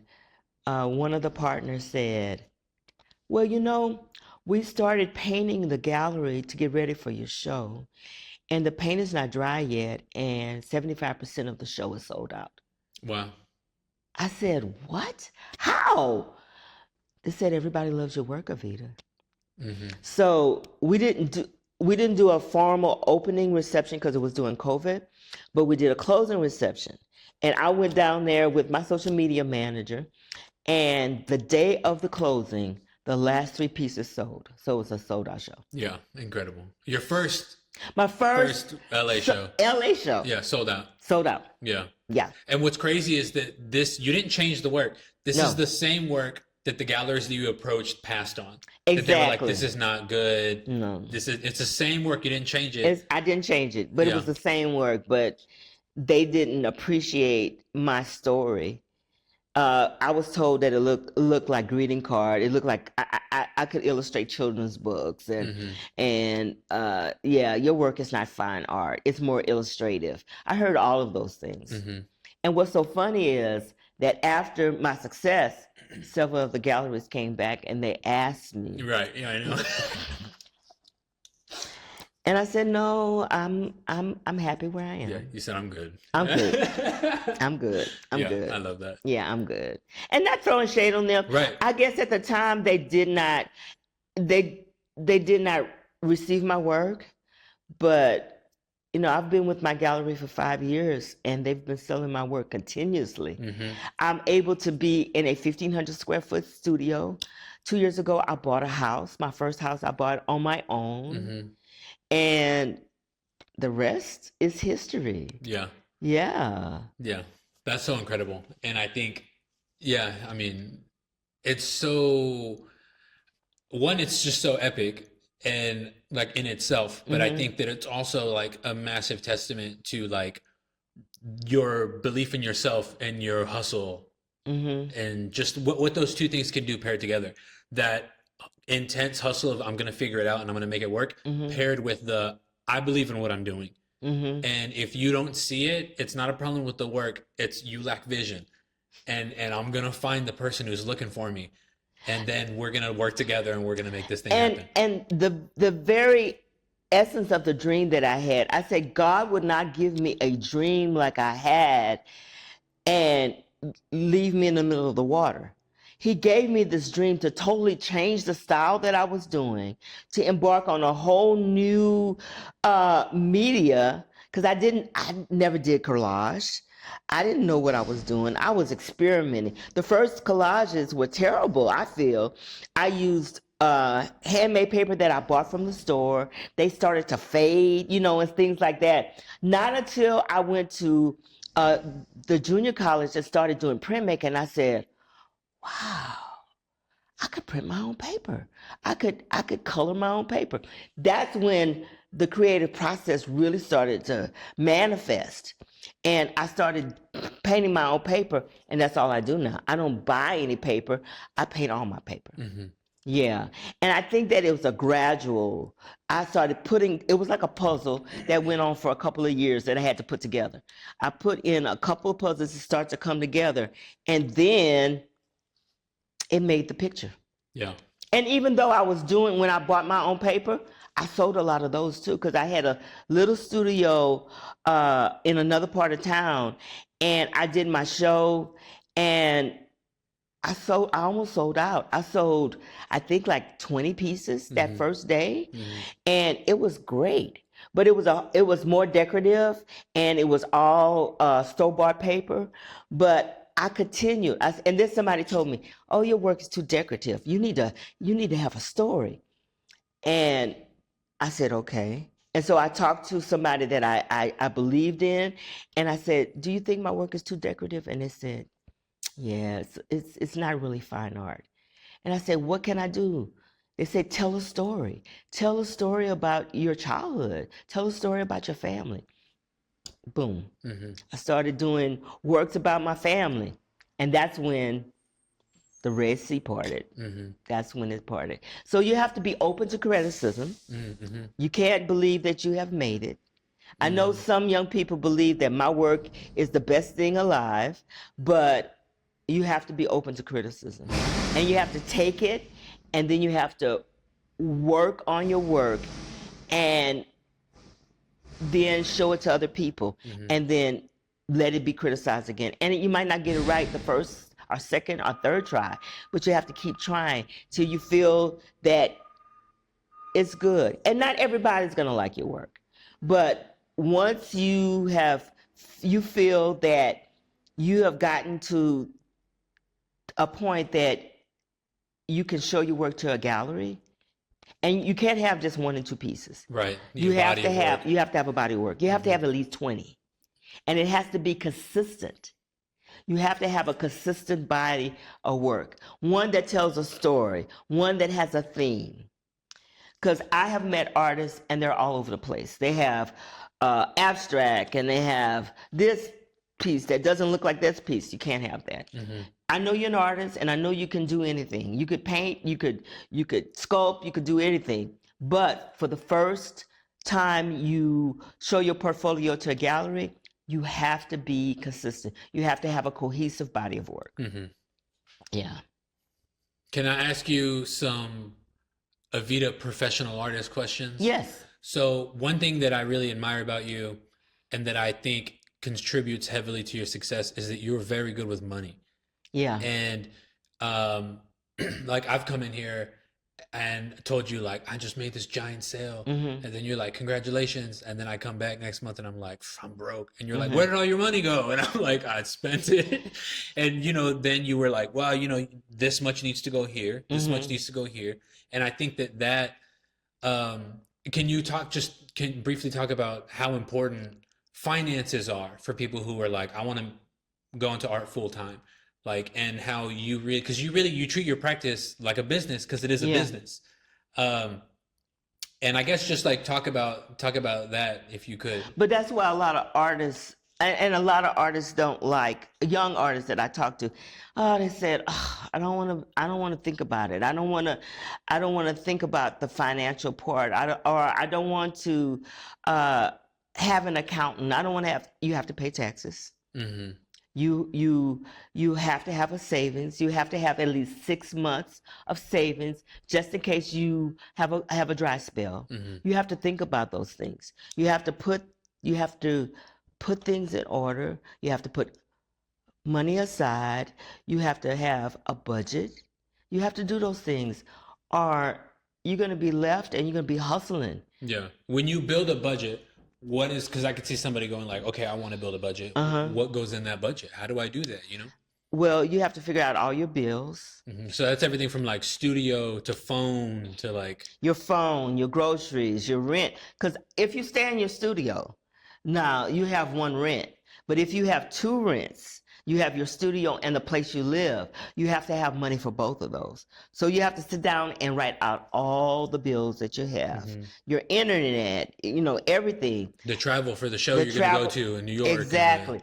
one of the partners said, "Well, we started painting the gallery to get ready for your show, and the paint is not dry yet, and 75% of the show is sold out." Wow. I said, "What? How?" They said, "Everybody loves your work, Evita." Mm-hmm. So we didn't do a formal opening reception because it was during COVID, but we did a closing reception. And I went down there with my social media manager, and the day of the closing, the last 3 pieces sold. So it was a sold-out show. Yeah, incredible. My first LA show. LA show. Yeah, sold out. Sold out. Yeah. Yeah. And what's crazy is that you didn't change the work. This is the same work that the galleries that you approached passed on. Exactly. That they were like, "This is not good." No. It's the same work. You didn't change it. I didn't change it, but it was the same work. But they didn't appreciate my story. I was told that it looked like greeting card. It looked like I could illustrate children's books, and your work is not fine art. It's more illustrative. I heard all of those things. Mm-hmm. And what's so funny is that after my success, several of the galleries came back and they asked me. Right. Yeah, I know. And I said, "No, I'm happy where I am." Yeah, you said, "I'm good." I'm good. I'm good. I'm good. I love that. Yeah, I'm good. And not throwing shade on them. Right. I guess at the time they did not receive my work, but I've been with my gallery for 5 years, and they've been selling my work continuously. I'm able to be in a 1,500 square foot studio. 2 years ago, I bought a house. My first house I bought on my own, and the rest is history. Yeah. Yeah. Yeah. That's so incredible. And I think, yeah, I mean, it's so, one, it's just so epic and like in itself, but I think that it's also like a massive testament to like your belief in yourself and your hustle and just what those two things can do paired together. That intense hustle of I'm going to figure it out and I'm going to make it work, paired with the I believe in what I'm doing. And if you don't see it, it's not a problem with the work. It's you lack vision. And I'm going to find the person who's looking for me. And then we're going to work together and we're going to make this thing happen. And the very essence of the dream that I had, I said, God would not give me a dream like I had and leave me in the middle of the water. He gave me this dream to totally change the style that I was doing, to embark on a whole new media, because I never did collage. I didn't know what I was doing. I was experimenting. The first collages were terrible, I feel. I used handmade paper that I bought from the store. They started to fade, and things like that. Not until I went to the junior college and started doing printmaking, and I said, wow, I could print my own paper. I could color my own paper. That's when the creative process really started to manifest. And I started painting my own paper, and that's all I do now. I don't buy any paper. I paint all my paper. Yeah. And I think that it was a gradual, it was like a puzzle that went on for a couple of years that I had to put together. I put in a couple of puzzles to start to come together, and then it made the picture. Yeah. And even though when I bought my own paper, I sold a lot of those too, because I had a little studio in another part of town, and I did my show, and I almost sold out. I sold, I think, like 20 pieces that first day, and it was great. But it was more decorative, and it was all store-bought paper, but I continued. And then somebody told me, "Oh, your work is too decorative. You need to have a story." And I said, "Okay." And so I talked to somebody that I believed in, and I said, "Do you think my work is too decorative?" And they said, "Yeah, it's not really fine art." And I said, "What can I do?" They said, "Tell a story. Tell a story about your childhood. Tell a story about your family." Boom. I started doing works about my family. And that's when the Red Sea parted. That's when it parted. So you have to be open to criticism. You can't believe that you have made it. I know some young people believe that my work is the best thing alive, but you have to be open to criticism. And you have to take it, and then you have to work on your work and then show it to other people, and then let it be criticized again. And you might not get it right the first or second or third try, but you have to keep trying till you feel that it's good. And not everybody's going to like your work, but once you feel that you have gotten to a point that you can show your work to a gallery. And you can't have just 1 and 2 pieces. Right. You have to have a body of work. You have to have at least 20. And it has to be consistent. You have to have a consistent body of work. One that tells a story. One that has a theme. Because I have met artists, and they're all over the place. They have abstract, and they have this piece that doesn't look like this piece. You can't have that. I know you're an artist, and I know you can do anything. You could paint, you could sculpt, you could do anything. But for the first time you show your portfolio to a gallery, you have to be consistent. You have to have a cohesive body of work. Yeah. Can I ask you some Evita professional artist questions? Yes. So one thing that I really admire about you, and that I think contributes heavily to your success, is that you're very good with money. Yeah. And like I've come in here and told you like I just made this giant sale, Mm-hmm. and then you're like congratulations, and then I come back next month and I'm like I'm broke, and you're like Mm-hmm. where did all your money go? And I'm like I spent it, and then you were like well this much needs to go here, this much Mm-hmm. needs to go here, and I think that um, can briefly talk about how important finances are for people who are like I want to go into art full time, like, and how you really, because you treat your practice like a business because it is a Yeah. business. um and I guess just like talk about that if you could. But that's why a lot of artists and a lot of artists don't like young artists that I talk to. Oh, they said, oh, I don't want to think about it. I don't want to think about the financial part. I don't want to uh, have an accountant. I don't want to have. You have to pay taxes. Mm-hmm. You have to have a savings. You have to have at least 6 months of savings just in case you have a dry spell. Mm-hmm. You have to think about those things. You have to put things in order. You have to put money aside. You have to have a budget. You have to do those things, or you're going to be left and you're going to be hustling. Yeah, when you build a budget, what is, because I could see somebody going like okay I want to build a budget. Uh-huh. What goes in that budget? How do I do that, Well, you have to figure out all your bills. Mm-hmm. So that's everything from like studio to phone to like Your phone, your groceries, your rent. Because if you stay in your studio, now you have one rent. But if you have two rents, you have your studio and the place you live, you have to have money for both of those. So you have to sit down and write out all the bills that you have. Mm-hmm. Your internet, everything. the travel for the show The you're going to travel- go to in New York. Exactly.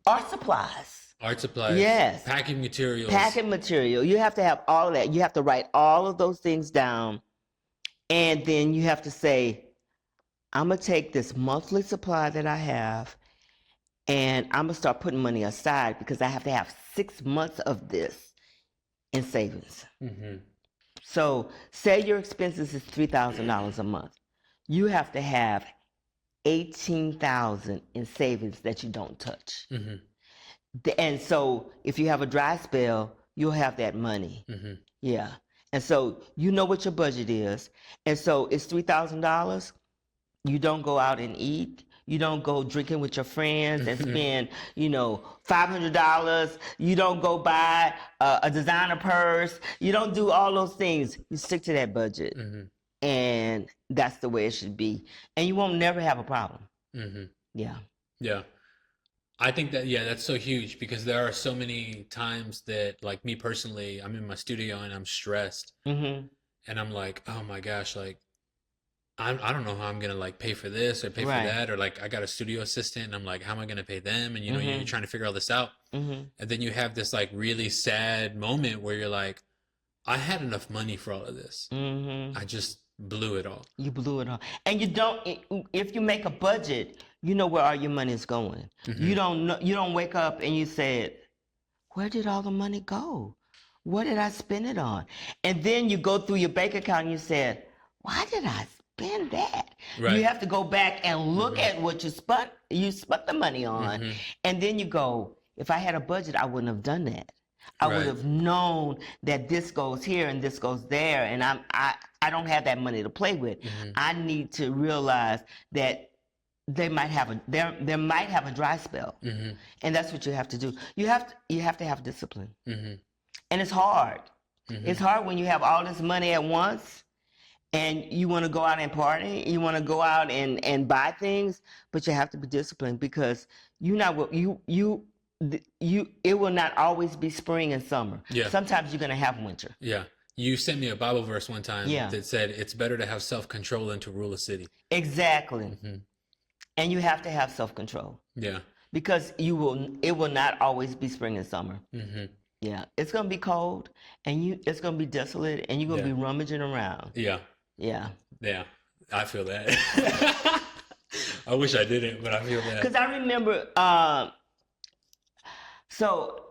Art supplies. Art supplies. Yes. Packing materials. Packing material. You have to have all of that. You have to write all of those things down. And then you have to say, I'm going to take this monthly supply that I have and I'm going to start putting money aside because I have to have 6 months of this in savings. Mm-hmm. So say your expenses is $3,000 a month. You have to have $18,000 in savings that you don't touch. Mm-hmm. And so if you have a dry spell, you'll have that money. Mm-hmm. Yeah. And so you know what your budget is. And so it's $3,000. You don't go out and eat. You don't go drinking with your friends and spend, $500. You don't go buy a designer purse. You don't do all those things. You stick to that budget. Mm-hmm. And that's the way it should be. And you won't never have a problem. Mm-hmm. Yeah. Yeah. I think that, yeah, that's so huge because there are so many times that, like me personally, I'm in my studio and I'm stressed Mm-hmm. and I'm like, oh my gosh, like, I don't know how I'm going to like pay for this or pay Right. for that. Or like, I got a studio assistant and I'm like, how am I going to pay them? And, Mhm. you're trying to figure all this out. Mm-hmm. And then you have this like really sad moment where you're like, I had enough money for all of this. Mm-hmm. I just blew it all. You blew it all. And you don't, if you make a budget, you know where all your money is going. Mhm. You don't know, you don't wake up and you say, where did all the money go? What did I spend it on? And then you go through your bank account and you said, why did I spend that? Right. You have to go back and look Mhm. at what you spent the money on. Mhm. And then you go, if I had a budget, I wouldn't have done that. I would Right. have known that this goes here and this goes there, and I don't have that money to play with. Mhm. I need to realize that they might have there might have a dry spell, Mhm. and that's what you have to do. You have to have discipline, Mhm. and it's hard. Mhm. It's hard when you have all this money at once, and you want to go out and party. You want to go out and buy things, but you have to be disciplined because it will not always be spring and summer. Yeah. Sometimes you're gonna have winter. Yeah. You sent me a Bible verse one time Yeah. that said it's better to have self-control than to rule a city. Exactly. Mhm. And you have to have self-control Yeah. because it will not always be spring and summer. Hmm. Yeah. It's gonna be cold and it's gonna be desolate and you're gonna Yeah. be rummaging around. Yeah. Yeah. Yeah. I feel that. I wish I didn't, but I feel that. Because I remember so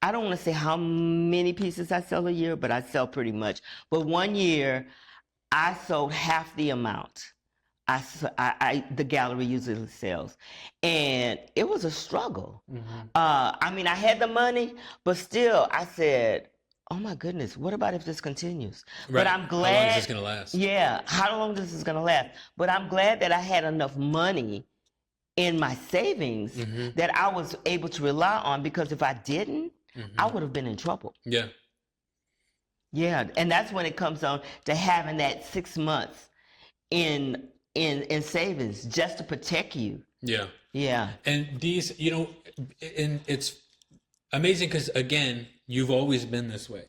I don't want to say how many pieces I sell a year, but I sell pretty much. But one year I sold half the amount the gallery usually sells. And it was a struggle. Mhm. I mean, I had the money, but still I said, oh my goodness, what about if this continues? Right. But I'm How long is glad. this gonna last? Yeah, how long this is gonna last? But I'm glad that I had enough money in my savings that I was able to rely on, because if I didn't, I would have been in trouble. Yeah. Yeah, and that's when it comes on to having that 6 months in savings just to protect you. Yeah. Yeah. And these, and it's amazing because again, you've always been this way.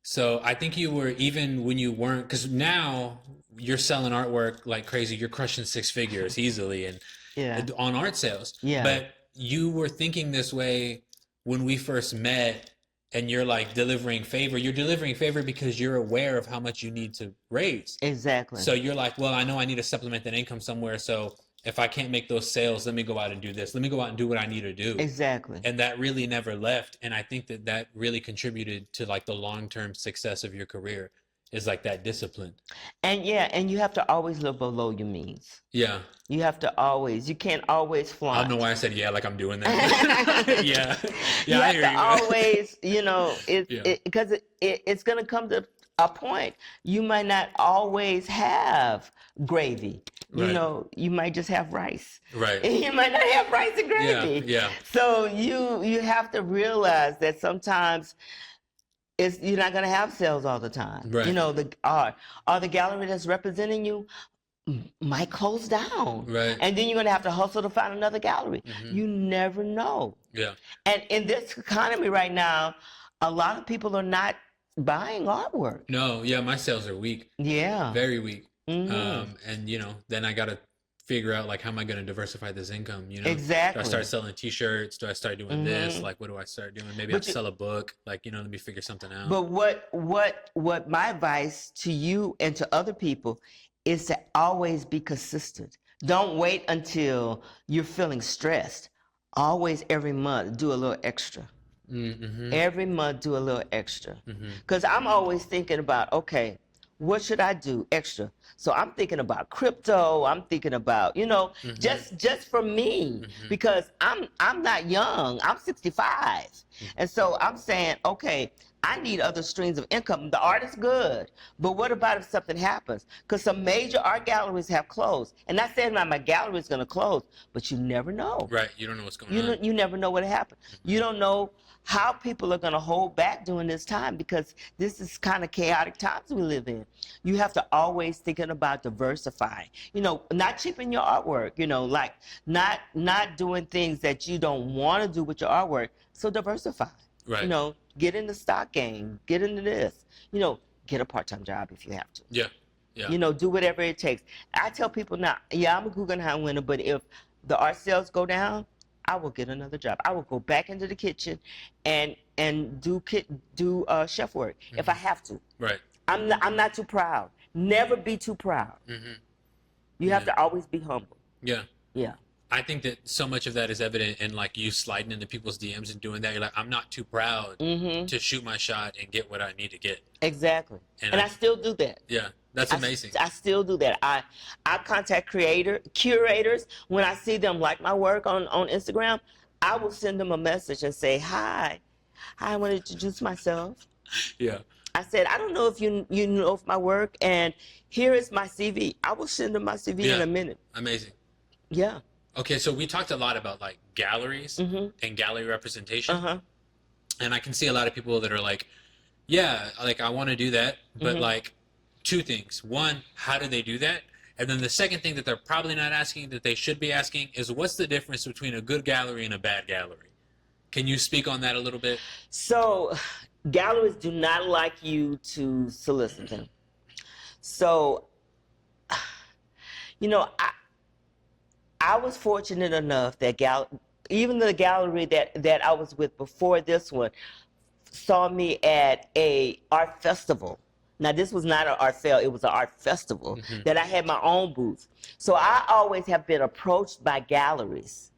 So I think you were, even when you weren't, because now you're selling artwork like crazy. You're crushing six figures easily and Yeah. on art sales. Yeah. But you were thinking this way when we first met, and you're like delivering favor. You're delivering favor because you're aware of how much you need to raise. Exactly. So you're like, well, I know I need to supplement that income somewhere. So if I can't make those sales, let me go out and do this. Let me go out and do what I need to do. Exactly. And that really never left. And I think that that really contributed to like the long-term success of your career, is like that discipline. And yeah, and you have to always live below your means. Yeah. You have to always, you can't always flaunt. I don't know why I said yeah, like I'm doing that. Yeah. You I have hear to you. always, Yeah. because it's going to come to a point. You might not always have gravy. Right. You might just have rice. Right. You might not have rice and gravy. Yeah. So you have to realize that sometimes you're not going to have sales all the time. Right. The gallery that's representing you might close down. Right. And then you're going to have to hustle to find another gallery. You never know. Yeah. And in this economy right now, a lot of people are not buying artwork. No, yeah, my sales are weak. Yeah. Very weak. And then I got to figure out like, how am I going to diversify this income? Exactly. Do I start selling t-shirts? Do I start doing this? Like, what do I start doing? Maybe I'll sell a book. Like, let me figure something out. But what my advice to you and to other people is to always be consistent. Don't wait until you're feeling stressed. Always, every month, do a little extra. Every month, do a little extra. Because I'm always thinking about, okay, what should I do extra? So I'm thinking about crypto. I'm thinking about, just for me, because I'm not young. I'm 65. And so I'm saying, okay, I need other streams of income. The art is good, but what about if something happens? Because some major art galleries have closed. And not saying that my gallery is going to close, but you never know. Right. You don't know what's going on. You never know what happened. You don't know how people are going to hold back during this time, because this is kind of chaotic times we live in. You have to always thinking about diversifying. Not cheaping your artwork. Like not doing things that you don't want to do with your artwork. So diversify. Right. Get in the stock game. Get into this. Get a part-time job if you have to. Yeah. Yeah. Do whatever it takes. I tell people now, yeah, I'm a Guggenheim winner, but if the art sales go down, I will get another job. I will go back into the kitchen and do chef work if I have to. Right. I'm not too proud. Never be too proud. You have to always be humble. Yeah. Yeah. I think that so much of that is evident in like you sliding into people's DMs and doing that. You're like, I'm not too proud to shoot my shot and get what I need to get. Exactly. And I still do that. Yeah. That's amazing. I still do that. I contact curators when I see them like my work on Instagram. I will send them a message and say, hi, I want to introduce myself. Yeah. I said, I don't know if you know of my work, and here is my CV. I will send them my CV in a minute. Amazing. Yeah. Okay, so we talked a lot about like galleries and gallery representation. And I can see a lot of people that are like, yeah, like I want to do that, but like two things. One, how do they do that? And then the second thing that they're probably not asking that they should be asking is, what's the difference between a good gallery and a bad gallery? Can you speak on that a little bit? So galleries do not like you to solicit them. So, I was fortunate enough that even the gallery that I was with before this one saw me at a art festival. Now, this was not an art fair, it was an art festival that I had my own booth. So I always have been approached by galleries.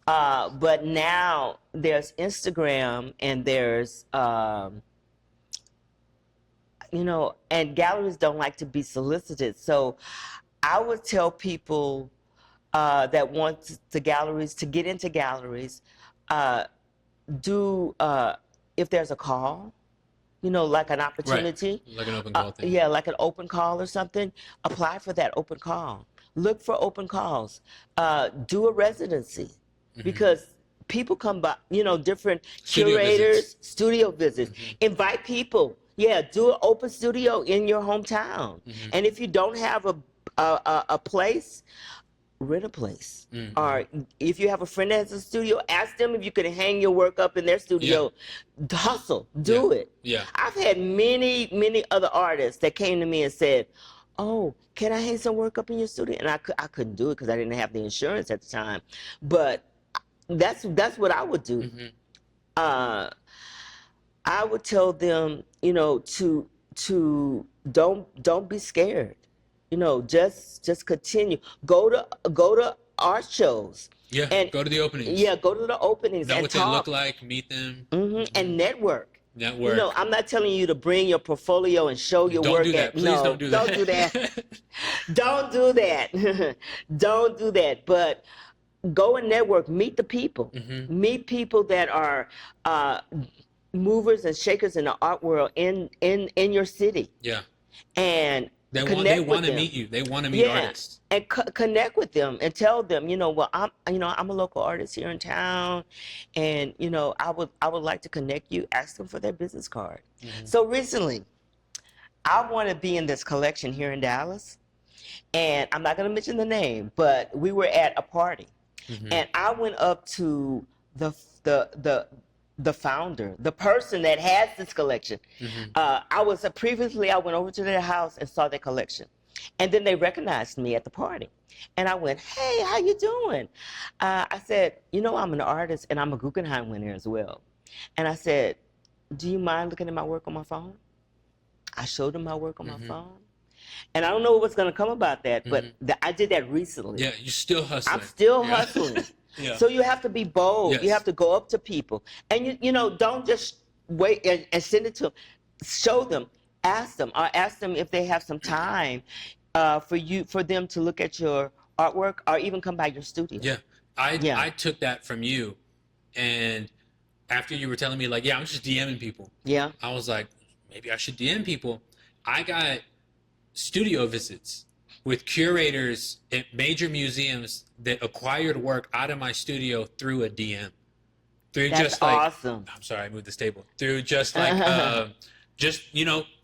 But now there's Instagram and there's, and galleries don't like to be solicited. So I would tell people that want the galleries to get into galleries, if there's a call, like an opportunity. Right. Like an open call thing. Yeah, like an open call or something. Apply for that open call. Look for open calls. Do a residency, because people come by, different curators, studio visits. Invite people. Yeah, do an open studio in your hometown. And if you don't have a place, rent a place. Or if you have a friend that has a studio, ask them if you can hang your work up in their studio. Hustle, do it. Yeah. I've had many other artists that came to me and said, "Oh, can I hang some work up in your studio?" And I couldn't do it because I didn't have the insurance at the time. But that's what I would do. I would tell them, to don't be scared. Just continue. Go to art shows. Yeah, and go to the openings. Yeah, go to the openings. Know and what talk. they look like, meet them. And network. Network. I'm not telling you to bring your portfolio and show your work. Don't do that. Please don't do that. Don't do that. Don't do that. Don't do that. But go and network. Meet the people. Meet people that are movers and shakers in the art world in your city. Yeah. And they want to meet you. They want to meet artists. And connect with them and tell them, well, I'm a local artist here in town, and I would like to connect you. Ask them for their business card. So recently, I want to be in this collection here in Dallas, and I'm not going to mention the name, but we were at a party, and I went up to the founder, the person that has this collection. I went over to their house and saw their collection. And then they recognized me at the party. And I went, "Hey, how you doing?" I said, "I'm an artist and I'm a Guggenheim winner as well." And I said, "Do you mind looking at my work on my phone?" I showed them my work on my phone. And I don't know what's going to come about that, but I did that recently. Yeah, you're still hustling. I'm still hustling. Yeah. So you have to be bold. Yes. You have to go up to people. And, don't just wait and send it to them. Show them. Ask them. Or ask them if they have some time for them to look at your artwork or even come by your studio. Yeah. I took that from you. And after you were telling me, I'm just DMing people. Yeah. I was like, maybe I should DM people. I got studio visits with curators at major museums that acquired work out of my studio through a DM. Through That's just awesome. I'm sorry, I moved this table. Through just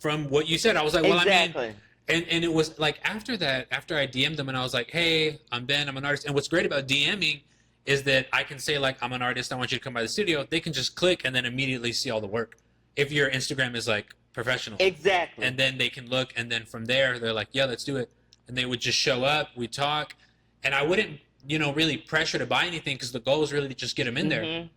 from what you said, I was like, well, exactly. And it was like after that, after I DM'd them and I was like, "Hey, I'm Ben, I'm an artist." And what's great about DMing is that I can say I'm an artist, I want you to come by the studio. They can just click and then immediately see all the work. If your Instagram is professional. Exactly. And then they can look, and then from there they're like, "Yeah, let's do it." And they would just show up, we talk, and I wouldn't, really pressure to buy anything because the goal is really to just get them in there.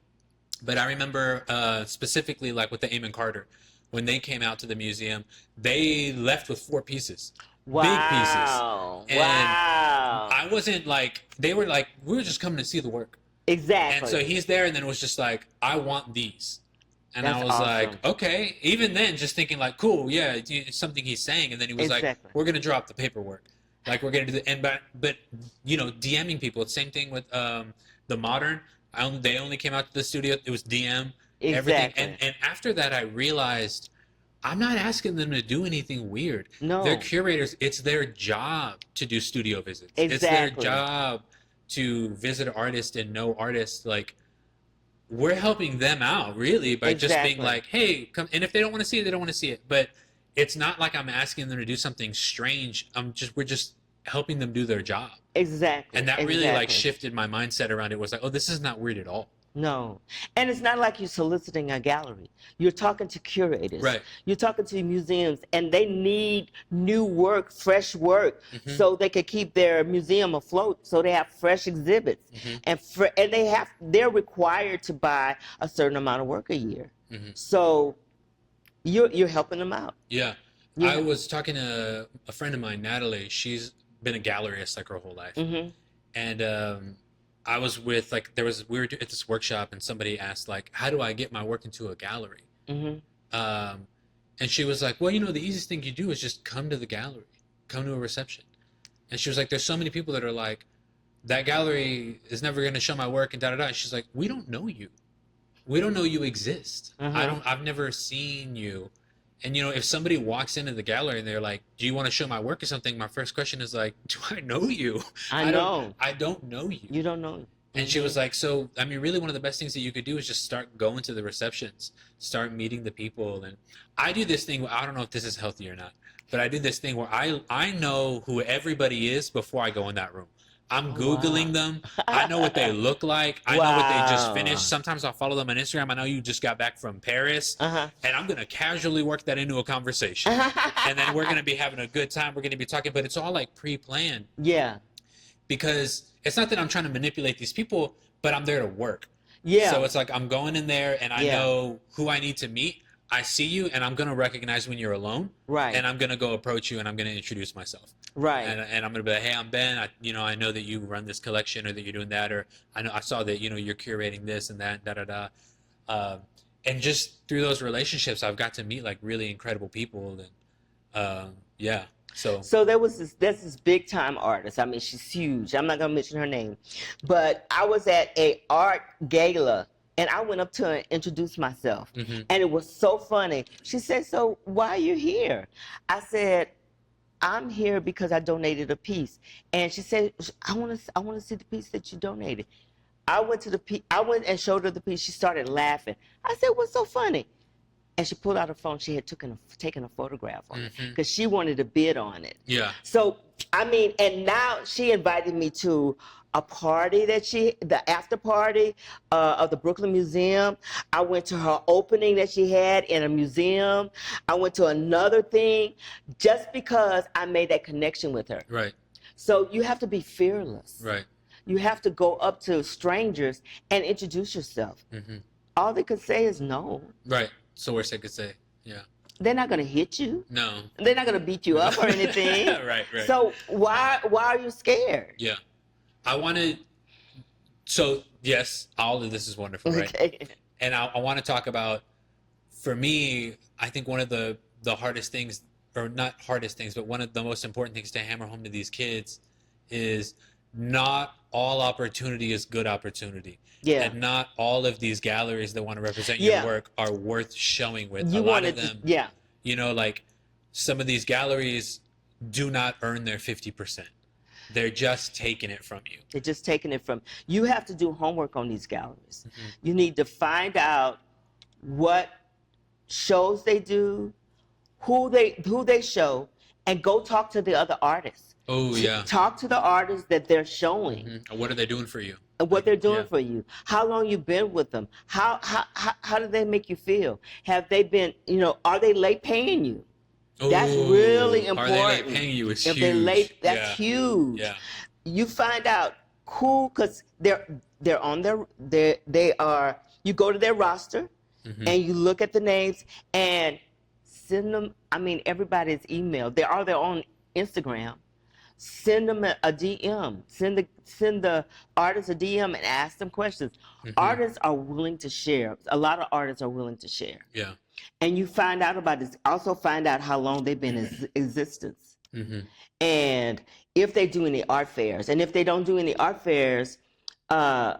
But I remember specifically with the Eamon Carter, when they came out to the museum, they left with 4 pieces. Wow. Big pieces. And wow. I wasn't they were we were just coming to see the work. Exactly. And so he's there, and then it was just I want these. And That's I was awesome. Okay. Even then, just thinking cool, yeah, it's something he's saying. And then he was Exactly. we're going to drop the paperwork. We're going to do the, but DMing people, it's the same thing with the Modern. They only came out to the studio. It was DM, everything. Exactly. And after that, I realized I'm not asking them to do anything weird. No. They're curators. It's their job to do studio visits. Exactly. It's their job to visit artists and know artists. We're helping them out, really, by just being hey, come. And if they don't want to see it, they don't want to see it. But it's not I'm asking them to do something strange. We're just helping them do their job. Exactly. And that really shifted my mindset around it. It was oh, this is not weird at all. No. And it's not like you're soliciting a gallery. You're talking to curators. Right. You're talking to museums, and they need new work, fresh work, so they can keep their museum afloat, so they have fresh exhibits. And they're required to buy a certain amount of work a year. So you're helping them out. Yeah. I was talking to a friend of mine, Natalie. She's been a gallerist her whole life. And I was with we were at this workshop, and somebody asked how do I get my work into a gallery? And she was like, well, the easiest thing you do is just come to the gallery, come to a reception. And she was like, there's so many people that are that gallery is never going to show my work and da da da. She's like, we don't know you. We don't know you exist. I've never seen you. And if somebody walks into the gallery and they're like, "Do you want to show my work or something?" My first question is like, "Do I know you?" I know. I don't know you. You don't know. And she was like, "So, I mean, really, one of the best things that you could do is just start going to the receptions, start meeting the people." And I do this thing. I don't know if this is healthy or not, but I do this thing where I know who everybody is before I go in that room. I'm Googling them. I know what they look like. I know what they just finished. Sometimes I'll follow them on Instagram. I know you just got back from Paris. And I'm going to casually work that into a conversation. And then we're going to be having a good time. We're going to be talking, but it's all like pre-planned. Yeah. Because it's not that I'm trying to manipulate these people, but I'm there to work. Yeah. So it's like I'm going in there and I know who I need to meet. I see you and I'm going to recognize when you're alone. Right. And I'm going to go approach you and I'm going to introduce myself. Right. And I'm going to be like, "Hey, I'm Ben. I know that you run this collection or that you're doing that, or I saw that, you're curating this and that, and just through those relationships, I've got to meet like really incredible people. And yeah. So there's this big time artist. I mean, she's huge. I'm not going to mention her name. But I was at a art gala and I went up to her and introduced myself. And it was so funny. She said, "So why are you here?" I said, "I'm here because I donated a piece." And she said, I want to see the piece that you donated." I went and showed her the piece. She started laughing. I said, "What's so funny?" And she pulled out her phone. She had taken a photograph on it because she wanted to bid on it. Yeah. So, I mean, and now she invited me to a party the after party of the Brooklyn Museum. I went to her opening that she had in a museum. I went to another thing just because I made that connection with her. Right. So you have to be fearless. Right. You have to go up to strangers and introduce yourself. All they could say is no. Right. So worst they could say. Yeah. They're not going to hit you. No. They're not going to beat you up or anything. Right. So why are you scared? Yeah. So yes, all of this is wonderful, right? Okay. And I want to talk about, for me, I think one of the hardest things, or not hardest things, but one of the most important things to hammer home to these kids is not all opportunity is good opportunity. Yeah. And not all of these galleries that want to represent your work are worth showing with. A lot of them, like some of these galleries do not earn their 50%. They're just taking it from you. They're just taking it from you. Have to do homework on these galleries. You need to find out what shows they do, who they show, and go talk to the other artists. Oh, yeah. Talk to the artists that they're showing. What are they doing for you? What they're doing for you. How long you've been with them. How do they make you feel? Have they been, are they late paying you? That's really important. Are they late paying you? It's if huge. They're late, that's huge. Yeah. You find out who, because they're on they are, you go to their roster and you look at the names and send them, everybody's email. They are their own Instagram. Send them a DM. Send the artists a DM and ask them questions. Artists are willing to share. A lot of artists are willing to share. Yeah. And you find out about this. Also find out how long they've been in existence. And if they do any art fairs. And if they don't do any art fairs, how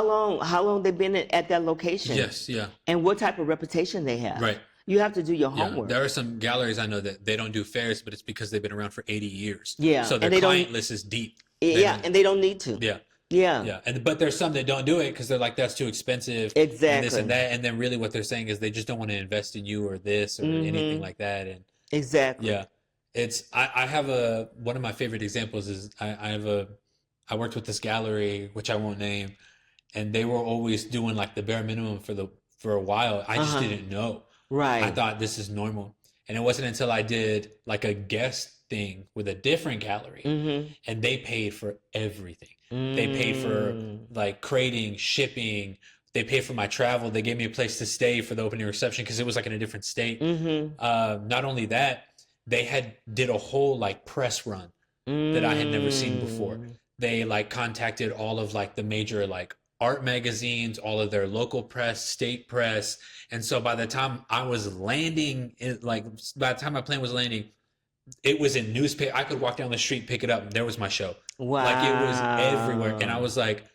long they've been at that location. Yes, yeah. And what type of reputation they have. Right. You have to do your homework. There are some galleries I know that they don't do fairs, but it's because they've been around for 80 years. Yeah. So their client list is deep. And they don't need to. Yeah. Yeah. But there's some that don't do it because they're like, that's too expensive. Exactly. And this and that. And then really what they're saying is they just don't want to invest in you or this or anything like that. And exactly. Yeah. I have one of my favorite examples is I worked with this gallery, which I won't name, and they were always doing like the bare minimum for a while. I just didn't know. Right. I thought this is normal. And it wasn't until I did like a guest thing with a different gallery and they paid for everything. They paid for like crating, shipping. They paid for my travel. They gave me a place to stay for the opening reception because it was like in a different state. Not only that, they did a whole like press run that I had never seen before. They like contacted all of like the major like art magazines, all of their local press, state press. And so by the time I was landing, by the time my plane was landing, it was in newspaper. I could walk down the street, pick it up, and there was my show. Wow. Like it was everywhere. And I was like,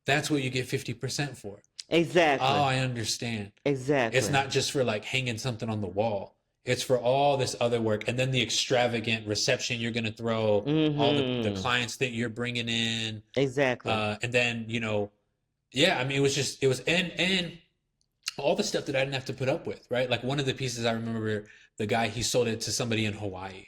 that's what you get 50% for. Exactly. Oh, I understand. Exactly. It's not just for like hanging something on the wall. It's for all this other work, and then the extravagant reception you're gonna throw, all the Mm-hmm. clients that you're bringing in, Exactly. and then yeah. I mean, it was and all the stuff that I didn't have to put up with, right? Like one of the pieces I remember, the guy he sold it to somebody in Hawaii.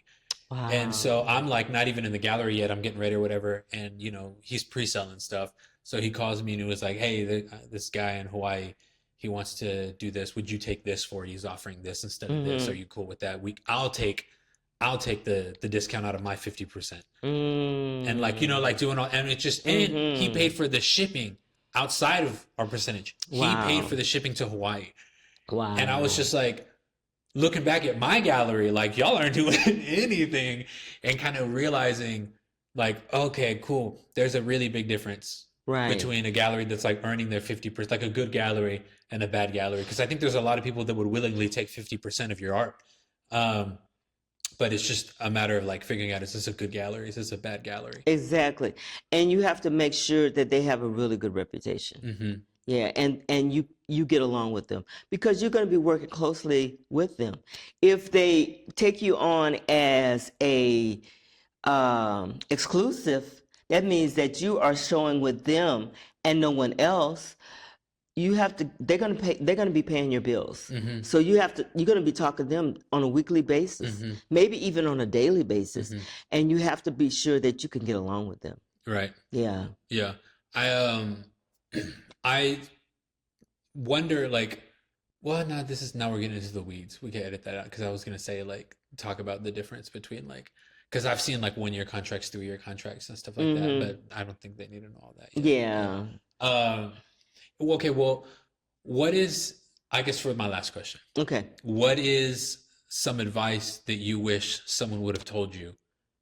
And so Wow. I'm like not even in the gallery yet. I'm getting ready or whatever. And, he's pre-selling stuff. So he calls me and he was like, hey, this guy in Hawaii, he wants to do this. Would you take this for it? He's offering this instead of this. Are Mm-hmm. you cool with that? I'll take the discount out of my 50%. And like, Mm. like doing all, and and he Mm-hmm. paid for the shipping outside of our percentage. He paid Wow. for the shipping to Hawaii. And I was Wow. just like, looking back at my gallery, like y'all aren't doing anything, and kind of realizing, like, okay, cool. There's a really big difference Right. between a gallery that's like earning their 50%, like a good gallery and a bad gallery. Because I think there's a lot of people that would willingly take 50% of your art. Um, but it's just a matter of like figuring out, is this a good gallery? Is this a bad gallery? Exactly. And you have to make sure that they have a really good reputation. Mm-hmm. Yeah, and you get along with them because you're going to be working closely with them. If they take you on as a exclusive, that means that you are showing with them and no one else. You have to. They're going to pay. They're going to be paying your bills. Mm-hmm. So you have to. You're going to be talking to them on a weekly basis, Mm-hmm. maybe even on a daily basis, Mm-hmm. and you have to be sure that you can get along with them. Right. Yeah. Yeah. I I wonder, like, well, no, now we're getting into the weeds. We can edit that out because I was gonna say, like, talk about the difference between, like, because I've seen like 1 year contracts, 3 year contracts and stuff like that, Mm-hmm. but I don't think they need to know all that yet. Yeah. Yeah. Okay, well, what is, I guess for my last question, Okay. what is some advice that you wish someone would have told you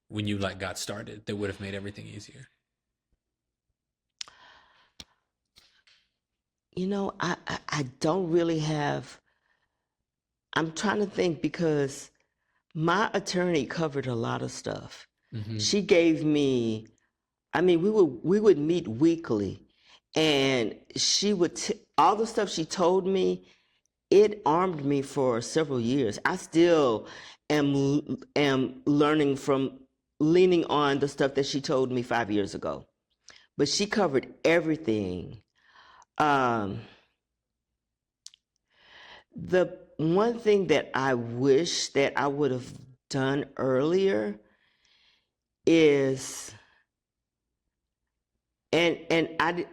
when you like got started that would have made everything easier? I don't really have. I'm trying to think because my attorney covered a lot of stuff. Mm-hmm. She gave me. I mean, we would meet weekly, and she would all the stuff she told me. It armed me for several years. I still am learning from leaning on the stuff that she told me 5 years ago. But she covered everything. Um, the one thing that I wish that I would have done earlier is, and I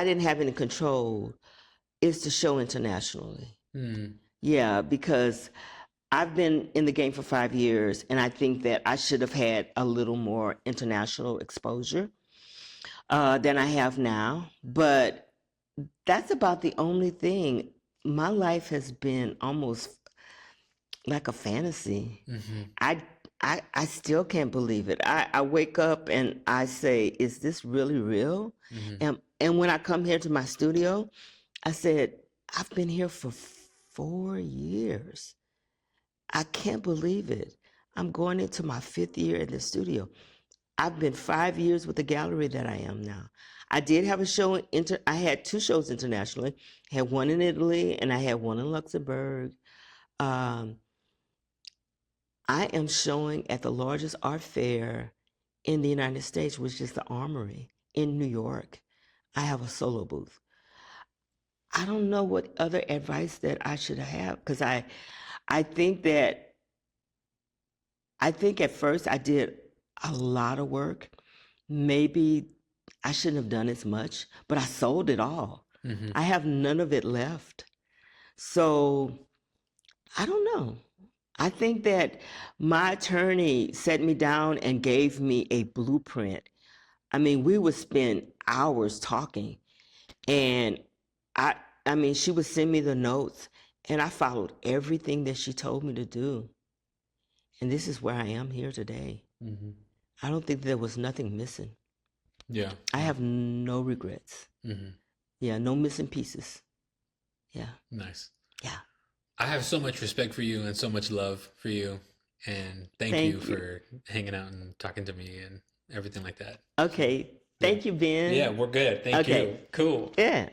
didn't have any control, is to show internationally. Mm. Yeah, because I've been in the game for 5 years, and I think that I should have had a little more international exposure than I have now. But that's about the only thing. My life has been almost like a fantasy. Mm-hmm. I still can't believe it. I wake up and I say, "Is this really real?" Mm-hmm. And when I come here to my studio, I said, "I've been here for 4 years. I can't believe it. I'm going into my 5th year in the studio. I've been 5 years with the gallery that I am now. I did have a show I had 2 shows internationally. I had one in Italy and I had one in Luxembourg. Um, I am showing at the largest art fair in the United States, which is the Armory in New York. I have a solo booth. I don't know what other advice that I should have because I think that I think at first I did a lot of work. Maybe I shouldn't have done as much, but I sold it all. Mm-hmm. I have none of it left. So I don't know. I think that my attorney sat me down and gave me a blueprint. I mean, we would spend hours talking, and I I mean, she would send me the notes, and I followed everything that she told me to do. And this is where I am here today. Mm-hmm. I don't think there was nothing missing. Yeah. I have no regrets. Mm-hmm. Yeah, no missing pieces. Yeah. Nice. Yeah. I have so much respect for you and so much love for you. And thank you Thank you. for hanging out and talking to me and everything like that. Okay. Yeah. Thank you, Ben. Yeah, we're good. Thank Okay. you. Cool. Yeah.